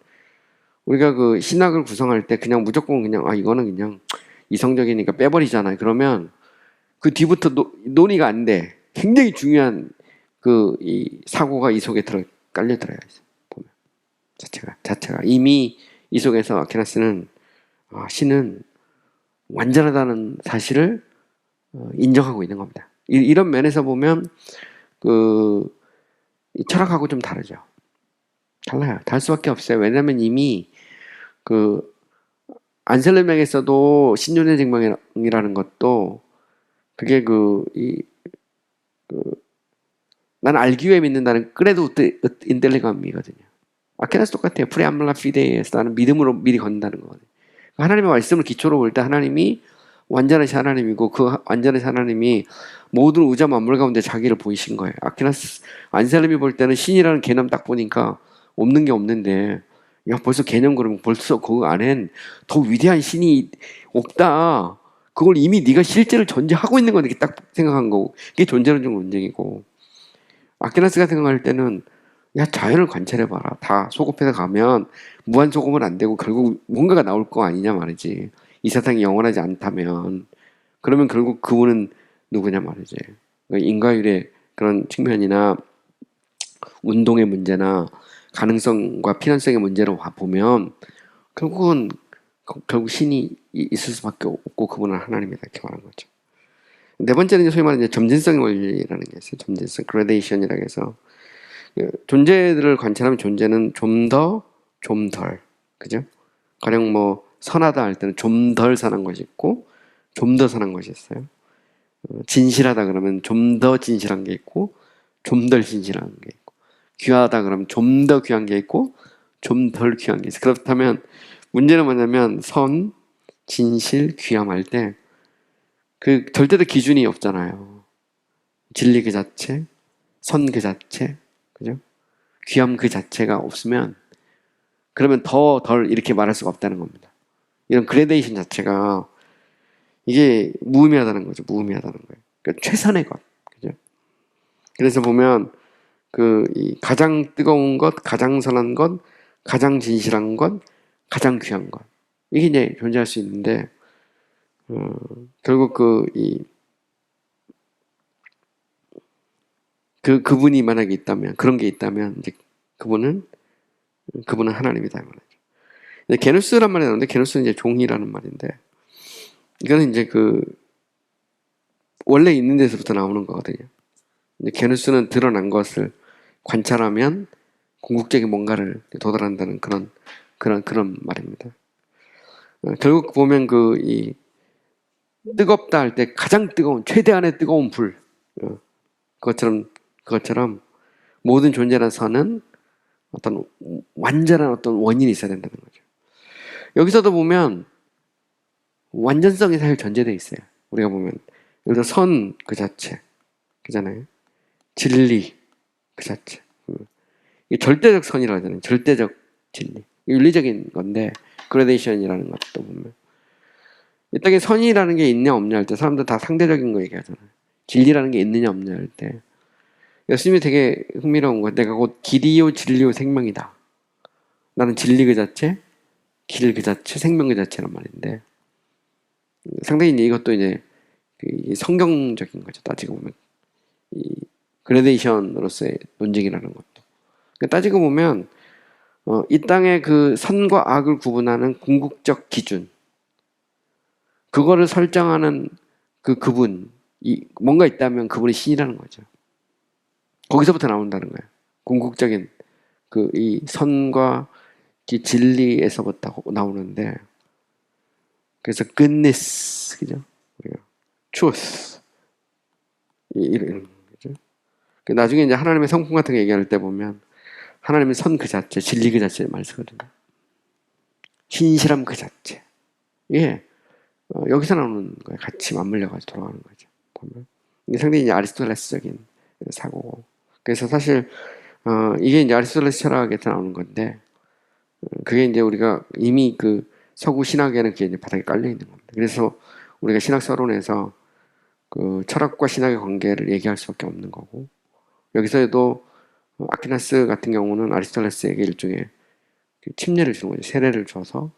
우리가 그 신학을 구성할 때 그냥 무조건 그냥 이거는 그냥 이성적이니까 빼버리잖아요. 그러면 그 뒤부터 논의가 안 돼. 굉장히 중요한 그 이 사고가 이 속에 깔려 들어야 있어요. 보면 자체가 이미 이 속에서 아퀴나스는 신은 완전하다는 사실을 인정하고 있는 겁니다. 이런 면에서 보면 그 철학하고 좀 다르죠. 달라요. 다를 수밖에 없어요. 왜냐하면 이미 그 안셀름에게서도 신존의 증명이라는 것도 그게 난 알기 위해 믿는다는 그래도 인텔리감이거든요. 아케나스 똑같아요. 프레암블라 피데이에서 나는 믿음으로 미리 걷는다는 거거든요. 하나님의 말씀을 기초로 볼 때 하나님이 완전하신 하나님이고 그 완전하신 하나님이 모든 우주 만물 가운데 자기를 보이신 거예요. 아퀴나스 안셀름이 볼 때는 신이라는 개념 딱 보니까 없는 게 없는데 야 벌써 개념 그러면 벌써 그 안엔 더 위대한 신이 없다. 그걸 이미 네가 실제를 존재하고 있는 건 이렇게 딱 생각한 거고 그게 존재론적 논쟁이고 아퀴나스가 생각할 때는 야 자연을 관찰해봐라. 다 소급해서 가면 무한 소급은 안 되고 결국 뭔가가 나올 거 아니냐 말이지. 이 세상이 영원하지 않다면 그러면 결국 그분은 누구냐 말이지. 인과율의 그런 측면이나 운동의 문제나 가능성과 필연성의 문제로 보면 결국 신이 있을 수밖에 없고 그분은 하나님이다 이렇게 말한 거죠. 네 번째는 소위 말하는 점진성의 원리라는 게 있어요. 점진성, 그라데이션이라고 해서 존재들을 관찰하면 존재는 좀 더, 좀 덜, 그죠? 가령 뭐 선하다 할 때는 좀 덜 선한 것이 있고 좀 더 선한 것이 있어요. 진실하다 그러면 좀 더 진실한 게 있고 좀 덜 진실한 게 있고 귀하다 그러면 좀 더 귀한 게 있고 좀 덜 귀한 게 있어요. 그렇다면 문제는 뭐냐면 선, 진실, 귀함 할 때 그 절대적 기준이 없잖아요. 진리 그 자체, 선 그 자체, 그죠? 귀함 그 자체가 없으면 그러면 더 덜 이렇게 말할 수가 없다는 겁니다. 이런 그레데이션 자체가 이게 무의미하다는 거죠. 무의미하다는 거예요. 그러니까 최선의 것, 그죠? 그래서 보면 이 가장 뜨거운 것, 가장 선한 것, 가장 진실한 것, 가장 귀한 것 이게 이제 존재할 수 있는데 결국 그분이 만약에 있다면 그런 게 있다면 이제 그분은 하나님이다 말이죠. 게누스란 말이 나오는데 게누스는 이제 종이라는 말인데 이거는 이제 원래 있는 데서부터 나오는 거거든요. 게누스는 드러난 것을 관찰하면 궁극적인 뭔가를 도달한다는 그런 말입니다. 결국 보면 이 뜨겁다 할 때 가장 뜨거운 최대한의 뜨거운 불 그것처럼 모든 존재라는 선은 어떤 완전한 어떤 원인이 있어야 된다는 거죠. 여기서도 보면 완전성이 사실 전제되어 있어요. 우리가 보면 예를 들어 선 그 자체 그잖아요. 진리 그 자체 이게 절대적 선이라고 하잖아요. 절대적 진리 윤리적인 건데 그라데이션이라는 것도 보면 이 땅에 선이라는 게 있냐 없냐 할 때 사람들 다 상대적인 거 얘기하잖아요. 진리라는 게 있느냐 없냐 할 때 예수님이 되게 흥미로운 거야. 내가 곧 길이요 진리요 생명이다. 나는 진리 그 자체, 길 그 자체, 생명 그 자체란 말인데 상당히 이것도 이제 성경적인 거죠. 따지고 보면 이 그레데이션으로서의 논쟁이라는 것도. 그러니까 따지고 보면 이 땅의 그 선과 악을 구분하는 궁극적 기준 그거를 설정하는 그분 뭔가 있다면 그분이 신이라는 거죠. 거기서부터 나온다는 거예요. 궁극적인 이 선과 이 진리에서부터 나오는데 그래서 goodness 그죠? truth 이런 거죠. 나중에 이제 하나님의 성품 같은 거 얘기할 때 보면 하나님의 선 그 자체, 진리 그 자체 말 쓰거든요. 신실함 그 자체. 예, 여기서 나오는 거예요. 같이 맞물려가지고 돌아가는 거죠. 보면 이게 상당히 이제 아리스토텔레스적인 사고고. 그래서 사실 이게 이제 아리스토텔레스 철학에서 나오는 건데, 그게 이제 우리가 이미 그 서구 신학에는 그게 이제 바닥에 깔려 있는 겁니다. 그래서 우리가 신학 서론에서 그 철학과 신학의 관계를 얘기할 수밖에 없는 거고, 여기서도 아퀴나스 같은 경우는 아리스토텔레스에게 일종의 침례를 주는 거죠. 세례를 줘서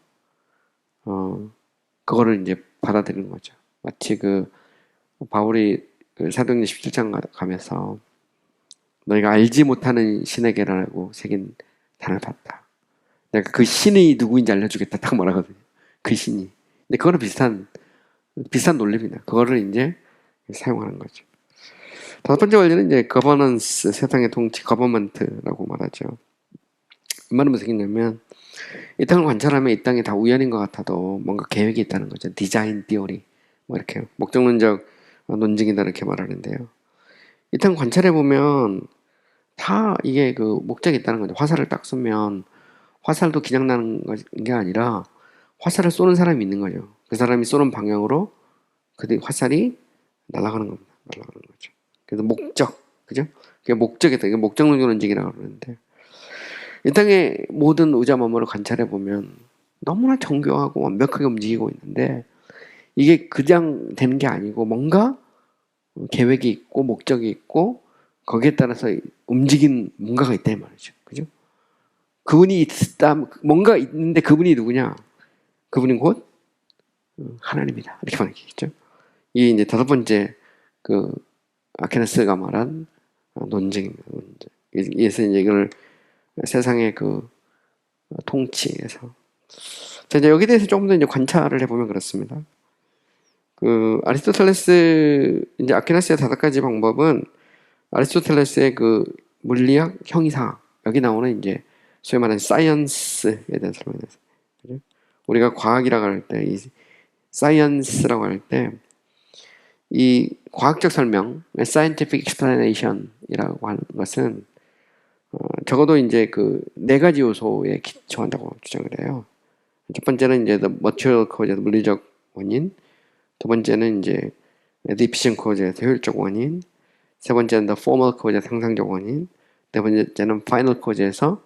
그거를 이제 받아들이는 거죠. 마치 그 바울이 그 사도행전 17장 가면서 너희가 알지 못하는 신에게라고 새긴 단을 봤다. 내가 그 신이 누구인지 알려주겠다 딱 말하거든요. 그 신이. 근데 그거는 비슷한 논리입니다. 그거를 이제 사용하는 거죠. 다섯 번째 원리는 이제 거버넌스, 세상의 통치, 거버먼트라고 말하죠. 이 말은 무슨 얘기냐면 이 땅을 관찰하면 이 땅이 다 우연인 것 같아도 뭔가 계획이 있다는 거죠. 디자인 티오리, 뭐 이렇게 목적론적 논증이다 이렇게 말하는데요. 이 땅 관찰해 보면 다 이게 그 목적이 있다는 거죠. 화살을 딱 쏘면 화살도 그냥 나는 게 아니라 화살을 쏘는 사람이 있는 거죠. 그 사람이 쏘는 방향으로 그 화살이 날아가는 겁니다. 날아가는 거죠. 그래서 목적, 그죠? 그게 목적이다. 이게 목적론적 논증이라고 그러는데, 이 땅의 모든 우자마모를 관찰해 보면 너무나 정교하고 완벽하게 움직이고 있는데, 이게 그냥 되는 게 아니고 뭔가 계획이 있고 목적이 있고 거기에 따라서 움직인 뭔가가 있다 이 말이죠. 그죠? 그분이 있다, 뭔가 있는데 그분이 누구냐? 그분은 곧 하나님이다. 이렇게 말하겠죠. 이게 이제 다섯 번째 그 아퀴나스가 말한 논증입니다. 논증. 그래서 이제 이걸 세상의 그 통치에서. 자, 이제 여기에 대해서 조금 더 이제 관찰을 해보면 그렇습니다. 그 아리스토텔레스, 이제 아퀴나스의 다섯 가지 방법은 아리스토텔레스의 그 물리학, 형이상학, 여기 나오는 이제 소위 말하는 사이언스에 대한 설명이었어요. 그죠? 우리가 과학이라고 할 때, 이 사이언스라고 할 때, 이 과학적 설명, scientific explanation이라고 하는 것은 적어도 이제 그 네 가지 요소에 기초한다고 주장을 해요. 첫 번째는 이제 the material cause, 물리적 원인. 두 번째는 이제 the efficient cause에서 효율적 원인. 세 번째는 the formal cause에서 형상적 원인. 네 번째는 final cause에서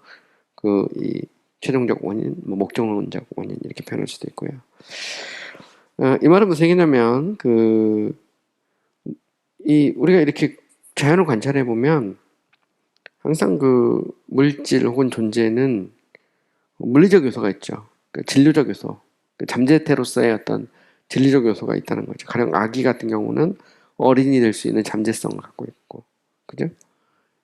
그 이 최종적 원인, 뭐 목적론적 원인 이렇게 표현할 수도 있고요. 이 말은 무슨 얘기냐면 이 우리가 이렇게 자연을 관찰해 보면 항상 그 물질 혹은 존재는 물리적 요소가 있죠. 그 진료적 요소, 그 잠재태로서의 어떤 진리적 요소가 있다는 거죠. 가령 아기 같은 경우는 어린이 될 수 있는 잠재성을 갖고 있고, 그죠?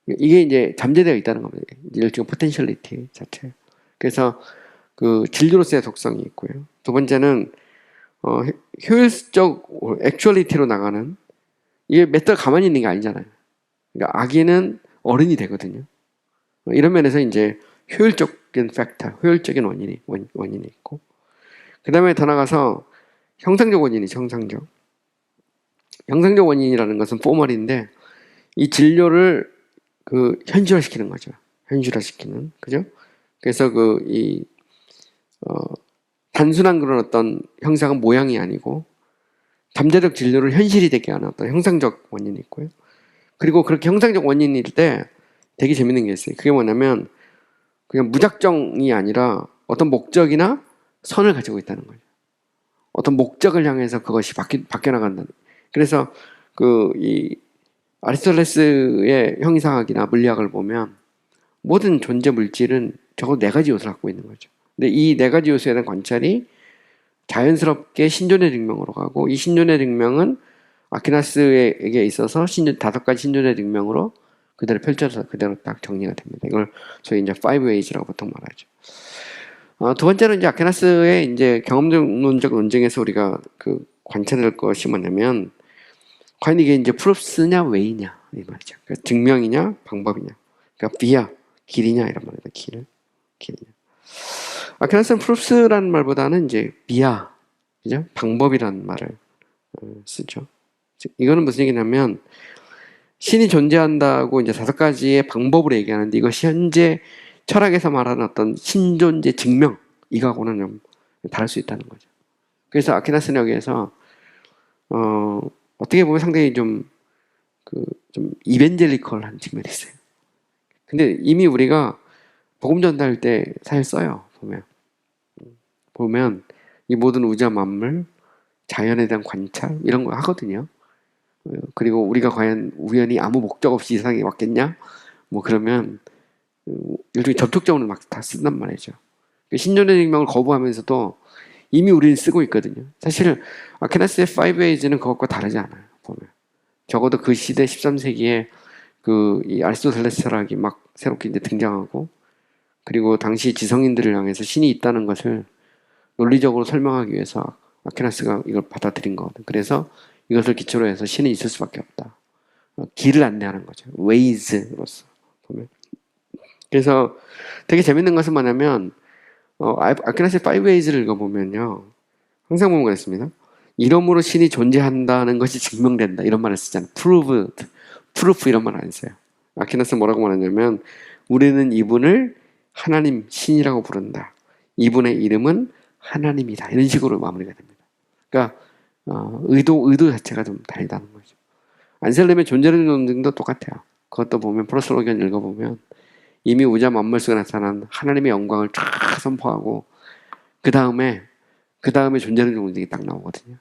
이게 이제 잠재되어 있다는 겁니다. 일종의 포텐셜리티 자체. 그래서 그 진리로서의 속성이 있고요. 두 번째는 효율적 액츄얼리티로 나가는, 이게 몇 달 가만히 있는 게 아니잖아요. 그러니까 아기는 어른이 되거든요. 이런 면에서 이제 효율적인 팩터, 효율적인 원인이 있고, 그 다음에 더 나가서 형상적 원인이죠. 형상적 원인이라는 것은 포멀인데 이 진료를 그 현실화시키는 거죠. 현실화시키는, 그죠? 그래서 단순한 그런 어떤 형상은 모양이 아니고 잠재적 진료를 현실이 되게 하는 어떤 형상적 원인이 있고요. 그리고 그렇게 형상적 원인일 때 되게 재밌는 게 있어요. 그게 뭐냐면 그냥 무작정이 아니라 어떤 목적이나 선을 가지고 있다는 거죠. 어떤 목적을 향해서 그것이 바뀌어 나간다는. 그래서 이 아리스토텔레스의 형이상학이나 물리학을 보면 모든 존재 물질은 적어도 네 가지 요소를 갖고 있는 거죠. 근데 이 네 가지 요소에 대한 관찰이 자연스럽게 신존의 증명으로 가고, 이 신존의 증명은 아퀴나스에게 있어서 다섯 가지 신존의 증명으로 그대로 펼쳐서 그대로 딱 정리가 됩니다. 이걸 저희 이제 5A라고 보통 말하죠. 두 번째는 이제 아퀴나스의 이제 경험론적 논증에서 우리가 그 관찰할 것이 뭐냐면, 과연 이게 이제 프루프스냐 웨이냐 이 말이죠. 그러니까 증명이냐 방법이냐. 그러니까 비야 길이냐 이런 말이다. 길이냐. 아퀴나스는 프루프스라는 말보다는 이제 비야, 그죠? 방법이라는 말을 쓰죠. 이거는 무슨 얘기냐면 신이 존재한다고 이제 5가지의 방법으로 얘기하는데 이것이 현재 철학에서 말하는 어떤 신존재 증명 이거하고는 좀 다를 수 있다는 거죠. 그래서 아퀴나스는 여기에서 어떻게 보면 상당히 좀 이벤젤리컬한 측면이 있어요. 근데 이미 우리가 복음 전달할 때 사실 써요. 보면 이 모든 우주와 만물, 자연에 대한 관찰 이런 거 하거든요. 그리고 우리가 과연 우연히 아무 목적 없이 이 세상에 왔겠냐? 뭐 그러면 일종의 접촉적으로 막 다 쓴단 말이죠. 신존의 증명을 거부하면서도 이미 우리는 쓰고 있거든요. 사실 아퀴나스의 5As는 그것과 다르지 않아요. 보면 적어도 그 시대 13세기에 이 아리스토텔레스 철학이 막 새롭게 이제 등장하고 그리고 당시 지성인들을 향해서 신이 있다는 것을 논리적으로 설명하기 위해서 아퀴나스가 이걸 받아들인 거거든. 그래서 이것을 기초로 해서 신은 있을 수밖에 없다. 길을 안내하는 거죠. Ways로서 보면. 그래서 되게 재밌는 것은 뭐냐면 아퀴나스의 5Ways를 읽어보면요. 항상 보면 그랬습니다. 이러므로 신이 존재한다는 것이 증명된다. 이런 말을 쓰잖아요. proved, proof 이런 말 안 써요. 아퀴나스는 뭐라고 말하냐면 우리는 이분을 하나님, 신이라고 부른다. 이분의 이름은 하나님이다. 이런 식으로 마무리가 됩니다. 그러니까 의도 자체가 좀 다르다는 거죠. 안셀름의 존재론 논증도 똑같아요. 그것도 보면 프로솔로기언 읽어보면 이미 우주와 만물 속에 나타난 하나님의 영광을 쫙 선포하고 그 다음에 존재론 논증이 딱 나오거든요.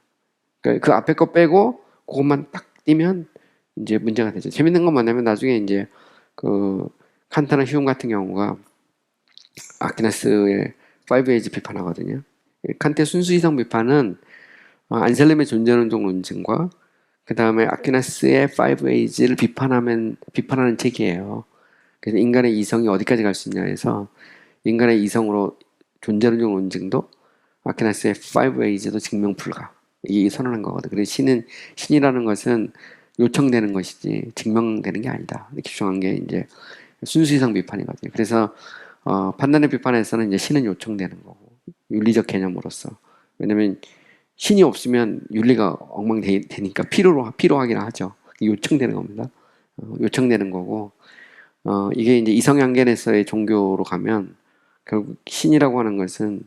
그러니까 그 앞에 거 빼고 그것만 딱 띄면 이제 문제가 되죠. 재밌는 건 뭐냐면 나중에 이제 칸트나 휴움 같은 경우가 아퀴나스의 5에이지 비판하거든요. 칸트의 순수 이성 비판은 안셀름의 존재론적 논증과 그 다음에 아퀴나스의 5에이지를 비판하는 책이에요. 그래서 인간의 이성이 어디까지 갈 수 있냐 해서 인간의 이성으로 존재론적 논증도 아퀴나스의 5에이지도 증명 불가. 이게 선언한 거거든. 그래서 신이라는 것은 요청되는 것이지 증명되는 게 아니다. 이렇게 주장한 게 이제 순수 이성 비판이거든요. 그래서 판단의 비판에서는 이제 신은 요청되는 거고 윤리적 개념으로서. 왜냐면 신이 없으면 윤리가 엉망되니까 필요하긴 하죠. 요청되는 겁니다. 요청되는 거고 이게 이제 이성양견에서의 종교로 가면 결국 신이라고 하는 것은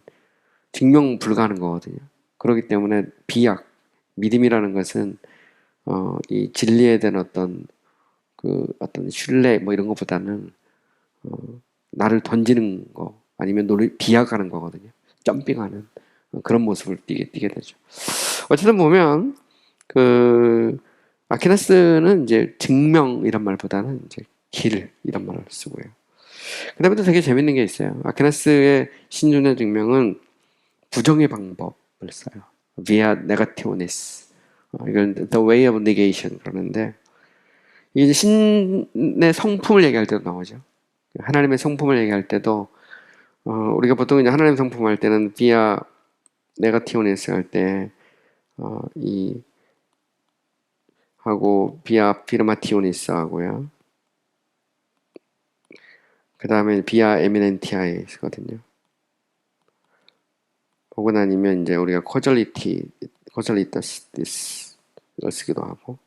증명 불가하는 거거든요. 그렇기 때문에 비약, 믿음이라는 것은 이 진리에 대한 어떤 신뢰 뭐 이런 것보다는 나를 던지는 거 아니면 비약하는 거거든요. 점핑하는 그런 모습을 띠게 되죠. 어쨌든 보면 아퀴나스는 이제 증명 이런 말보다는 이제 길 이런 말을 쓰고요. 그다음에 또 되게 재밌는 게 있어요. 아퀴나스의 신존의 증명은 부정의 방법을 써요. via negativeness. 이건 the way of negation 그러는데 이게 신의 성품을 얘기할 때도 나오죠. 하나님의 성품을 얘기할 때도 우리가 보통 이제 하나님의 성품 할 때는 via negativeness 할 때 하고 via affirmationis 하고요. 그 다음에 via eminentiae거든요. 혹은 아니면 이제 우리가 causalitatis 이걸 쓰기도 하고.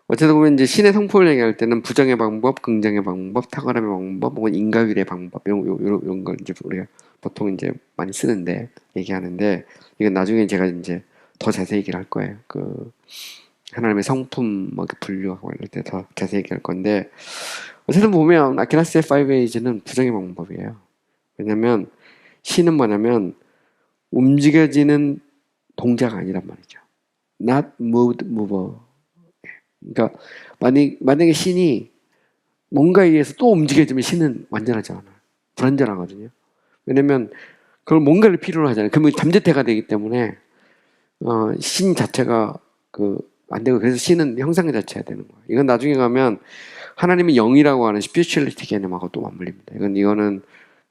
어쨌든 보면 이제 신의 성품을 얘기할 때는 부정의 방법, 긍정의 방법, 탁월함의 방법, 혹은 인과율의 방법 이런 걸 이제 우리가 보통 이제 많이 쓰는데 얘기하는데 이건 나중에 제가 이제 더 자세히 얘기를 할 거예요. 하나님의 성품 뭐 분류하고 이럴 때 더 자세히 얘기할 건데 어쨌든 보면 아퀴나스의 5As는 부정의 방법이에요. 왜냐면 신은 뭐냐면 움직여지는 동자가 아니란 말이죠. Not moved mover. 그러니까 만약에 신이 뭔가에 의해서 또 움직여지면 신은 완전하지 않아요. 불완전하거든요. 왜냐면 그걸 뭔가를 필요로 하잖아요. 그러면 잠재태가 되기 때문에 신 자체가 안 되고 그래서 신은 형상 자체가 되는 거예요. 이건 나중에 가면 하나님의 영이라고 하는 스피리추얼리티 개념하고 또 맞물립니다. 이거는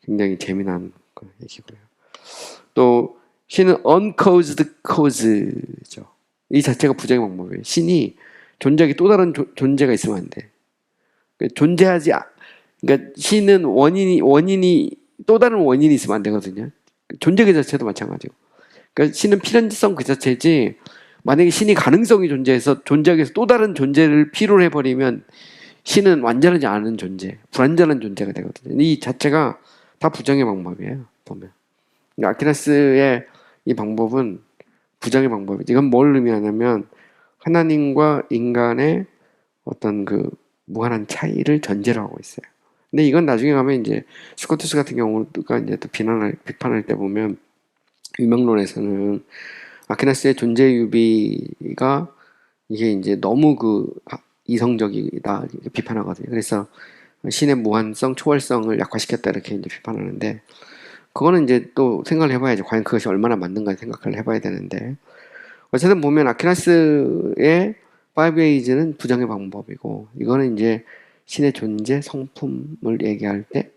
굉장히 재미난 얘기고요. 또 신은 uncaused cause죠. 이 자체가 부정의 방법이에요. 신이 존재하기 또 다른 존재가 있으면 안 돼. 그러니까 신은 원인이 또 다른 원인이 있으면 안 되거든요. 존재 그 자체도 마찬가지고. 그러니까 신은 필연지성 그 자체지 만약에 신이 가능성이 존재하기 위해서 또 다른 존재를 필요로 해버리면 신은 완전하지 않은 존재, 불완전한 존재가 되거든요. 이 자체가 다 부정의 방법이에요. 보면 그러니까 아퀴나스의 이 방법은 부정의 방법이지. 이건 뭘 의미하냐면 하나님과 인간의 어떤 그 무한한 차이를 전제로 하고 있어요. 근데 이건 나중에 가면 이제 스코투스 같은 경우가 이제 또 비판할 때 보면 유명론에서는 아퀴나스의 존재 유비가 이게 이제 너무 그 이성적이다 이렇게 비판하거든요. 그래서 신의 무한성, 초월성을 약화시켰다 이렇게 이제 비판하는데 그거는 이제 또 생각을 해봐야죠. 과연 그것이 얼마나 맞는가 생각을 해봐야 되는데 어쨌든 보면 아퀴나스의 5에이즈는 부정의 방법이고 이거는 이제 신의 존재, 성품을 얘기할 때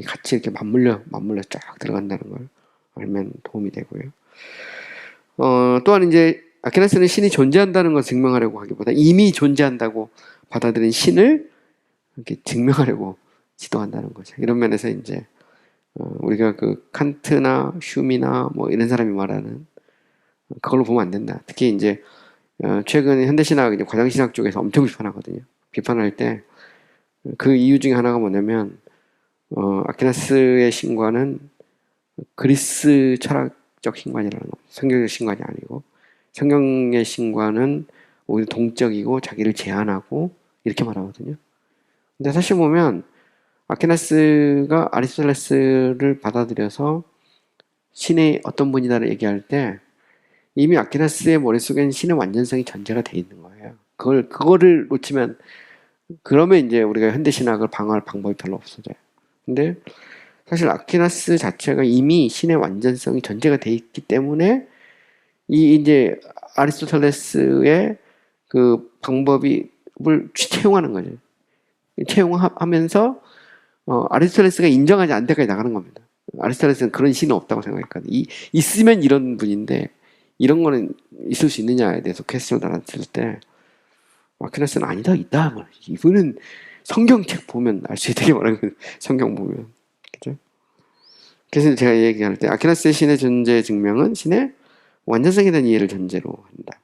같이 이렇게 맞물려 쫙 들어간다는 걸 알면 도움이 되고요. 또한 이제 아퀴나스는 신이 존재한다는 것을 증명하려고 하기보다 이미 존재한다고 받아들인 신을 이렇게 증명하려고 시도한다는 거죠. 이런 면에서 이제 우리가 그 칸트나 흉이나 뭐 이런 사람이 말하는 그걸로 보면 안 된다. 특히 이제 최근 현대신학, 과장신학 쪽에서 엄청 비판하거든요. 비판할 때 그 이유 중에 하나가 뭐냐면 아퀴나스의 신과는 그리스 철학적 신관이라는 겁니다. 성경적 신관이 아니고 성경의 신관은 오히려 동적이고 자기를 제한하고 이렇게 말하거든요. 근데 사실 보면 아퀴나스가 아리스토텔레스를 받아들여서 신의 어떤 분이다를 얘기할 때 이미 아퀴나스의 머릿속에는 신의 완전성이 전제가 돼 있는 거예요. 그거를 놓치면 그러면 이제 우리가 현대신학을 방어할 방법이 별로 없어져요. 근데 사실 아퀴나스 자체가 이미 신의 완전성이 전제가 돼 있기 때문에 이제 아리스토텔레스의 그 방법을 채용하는 거죠. 채용하면서 아리스토텔레스가 인정하지 않을 때까지 나가는 겁니다. 아리스토텔레스는 그런 신은 없다고 생각했거든요. 있으면 이런 분인데 이런 거는 있을 수 있느냐에 대해서 퀘스천을 달았을 때 아퀴나스는 아니다, 있다. 이분은 성경책 보면 알 수 있다고 말하는 성경 보면. 그죠? 그래서 제가 얘기할 때 아퀴나스의 신의 존재 증명은 신의 완전성에 대한 이해를 전제로 한다.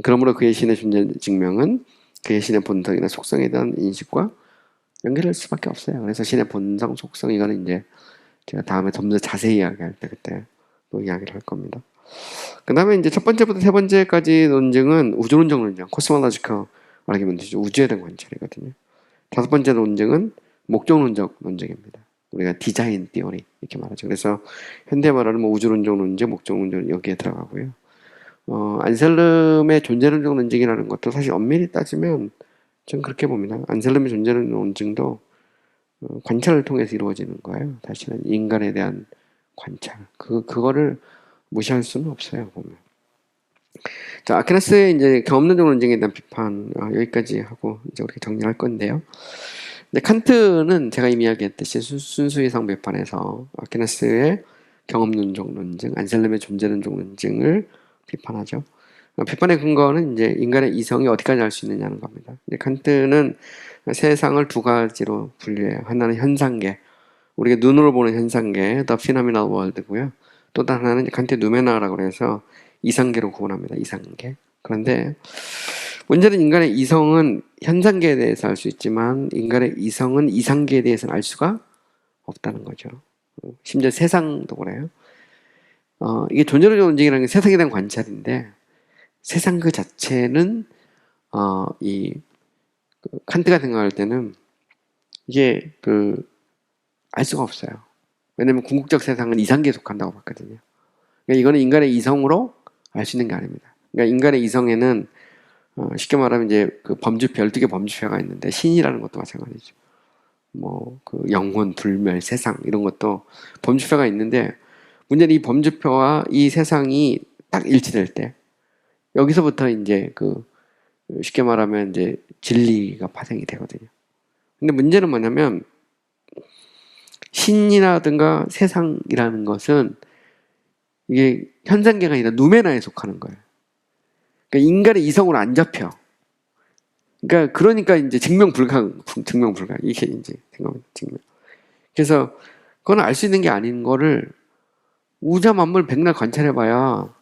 그러므로 그의 신의 존재 증명은 그의 신의 본성이나 속성에 대한 인식과 연결할 수밖에 없어요. 그래서 신의 본성, 속성 이거는 이제 제가 다음에 좀 더 자세히 이야기할 때 그때 또 이야기를 할 겁니다. 그 다음에 이제 첫 번째부터 세 번째까지 논증은 우주론적 논증, 코스몰로지컬 아르기먼트죠. 우주에 대한 관찰이거든요. 다섯 번째 논증은 목적론적 논증입니다. 우리가 디자인 티어리 이렇게 말하죠. 그래서 현대 말하는 뭐 우주론적 논증, 목적론적 여기에 들어가고요. 안셀름의 존재론적 논증이라는 것도 사실 엄밀히 따지면 저는 그렇게 봅니다. 안셀름의 존재론적 논증도 관찰을 통해서 이루어지는 거예요. 사실은 인간에 대한 관찰. 그거를 무시할 수는 없어요, 보면. 자, 아퀴나스의 이제 경험론적 논증에 대한 비판 여기까지 하고 이제 우리가 정리할 건데요. 근데 칸트는 제가 이미 이야기했듯이 순수 이상 비판에서 아퀴나스의 경험론적 논증, 안셀름의 존재론적 논증을 비판하죠. 비판의 근거는 이제 인간의 이성이 어디까지 알 수 있느냐는 겁니다. 칸트는 세상을 두 가지로 분류해요. 하나는 현상계, 우리가 눈으로 보는 현상계, the phenomenal world고요. 또 다른 하나는 칸트의 누메나라고 해서 이상계로 구분합니다. 이상계. 그런데 문제는 인간의 이성은 현상계에 대해서 알 수 있지만 인간의 이성은 이상계에 대해서는 알 수가 없다는 거죠. 심지어 세상도 그래요. 이게 존재론적 논증이라는 게 세상에 대한 관찰인데 세상 그 자체는 칸트가 생각할 때는 이게 알 수가 없어요. 왜냐면 궁극적 세상은 이상계에 속한다고 봤거든요. 그러니까 이거는 인간의 이성으로 알 수 있는 게 아닙니다. 그러니까 인간의 이성에는 쉽게 말하면 이제 그 범주표 12개 범주표가 있는데 신이라는 것도 마찬가지죠. 뭐 그 영혼, 불멸, 세상 이런 것도 범주표가 있는데 문제는 이 범주표와 이 세상이 딱 일치될 때 여기서부터 이제 쉽게 말하면 이제 진리가 파생이 되거든요. 근데 문제는 뭐냐면 신이라든가 세상이라는 것은 이게 현상계가 아니라 누메나에 속하는 거예요. 그러니까 인간의 이성으로 안 잡혀. 그러니까 이제 증명 불가. 이게 이제 증명. 그래서 그건 알 수 있는 게 아닌 거를 우주 만물 백날 관찰해봐야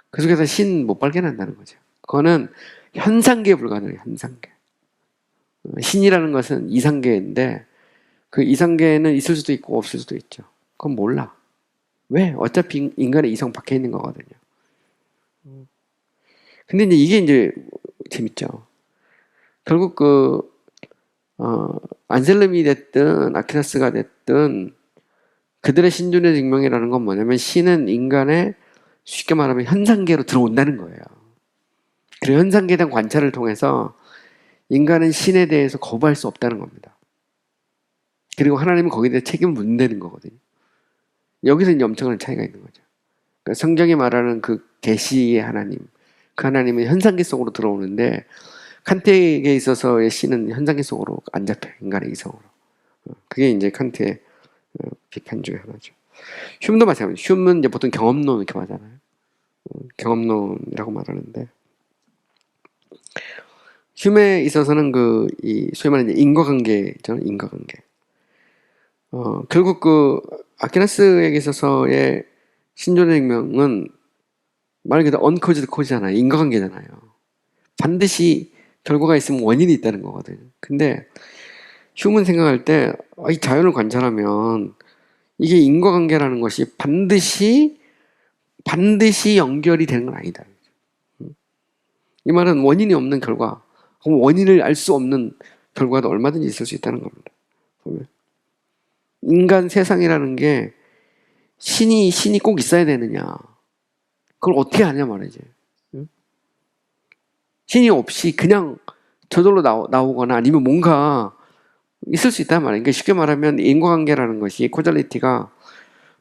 그 속에서 신 못 발견한다는 거죠. 그거는 현상계에 불과해요. 현상계. 신이라는 것은 이상계인데 그 이상계는 있을 수도 있고 없을 수도 있죠. 그건 몰라. 왜? 어차피 인간의 이성 밖에 있는 거거든요. 근데 이제 이게 재밌죠. 결국 안셀름이 됐든 아퀴나스가 됐든 그들의 신존의 증명이라는 건 뭐냐면 신은 인간의 쉽게 말하면 현상계로 들어온다는 거예요. 그 현상계에 대한 관찰을 통해서 인간은 신에 대해서 거부할 수 없다는 겁니다. 그리고 하나님은 거기에 대해 책임을 묻는 거거든요. 여기서 이제 엄청난 차이가 있는 거죠. 그러니까 성경이 말하는 그 계시의 하나님, 그 하나님은 현상계 속으로 들어오는데 칸트에게 있어서의 신은 현상계 속으로 안 잡혀요. 인간의 이성으로. 그게 이제 칸트의 비판 중에 하나죠. 흉도 마찬가지예요. 흉은 이제 보통 경험론 이렇게 말하잖아요. 경험론이라고 말하는데 흉에 있어서는 소위 말하는 인과관계죠. 인과관계. 결국 아퀴나스에게 있어서의 신존의 증명은 말 그대로 언코즈드 코즈잖아요. 인과관계잖아요. 반드시 결과가 있으면 원인이 있다는 거거든요. 근데 휴문 생각할 때 이 자연을 관찰하면 이게 인과관계라는 것이 반드시 연결이 되는 건 아니다. 이 말은 원인이 없는 결과, 원인을 알 수 없는 결과도 얼마든지 있을 수 있다는 겁니다. 보면. 인간 세상이라는 게 신이 꼭 있어야 되느냐. 그걸 어떻게 아냐 말이지. 신이 없이 그냥 저절로 나오거나 아니면 뭔가 있을 수 있단 말이에요. 그러니까 쉽게 말하면 인과관계라는 것이 코잘리티가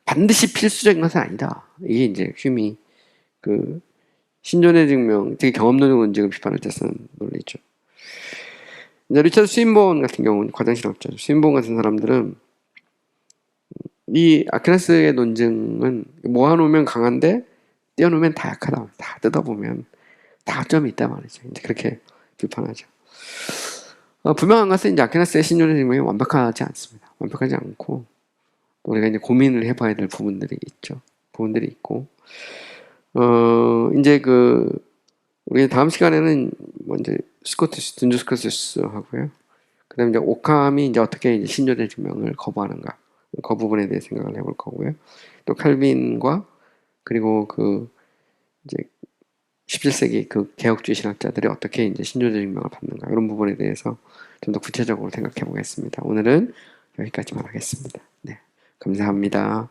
반드시 필수적인 것은 아니다. 이게 이제 휴미 신존의 증명, 되게 경험론적 논증을 비판할 때 쓰는 논리죠. 이제 리처드 스윈본 같은 경우는 과장실업자죠. 스윈본 같은 사람들은 이 아퀴나스의 논증은 모아놓으면 강한데 떼어놓으면 다 약하다. 다 뜯어보면 다 점이 있단 말이죠. 이제 그렇게 비판하죠. 분명한 것은 이제 아퀴나스의 신존의 증명이 완벽하지 않습니다. 완벽하지 않고 우리가 이제 고민을 해봐야 될 부분들이 있죠. 부분들이 있고 이제 우리 다음 시간에는 먼저 둔주 스코투스 하고요. 그다음에 이제 오캄이 이제 어떻게 이제 신존의 증명을 거부하는가 그 부분에 대해 생각을 해볼 거고요. 또 칼빈과 그리고 이제 17세기 개혁주의 신학자들이 어떻게 이제 신존의 증명을 받는가 이런 부분에 대해서 좀 더 구체적으로 생각해 보겠습니다. 오늘은 여기까지만 하겠습니다. 네, 감사합니다.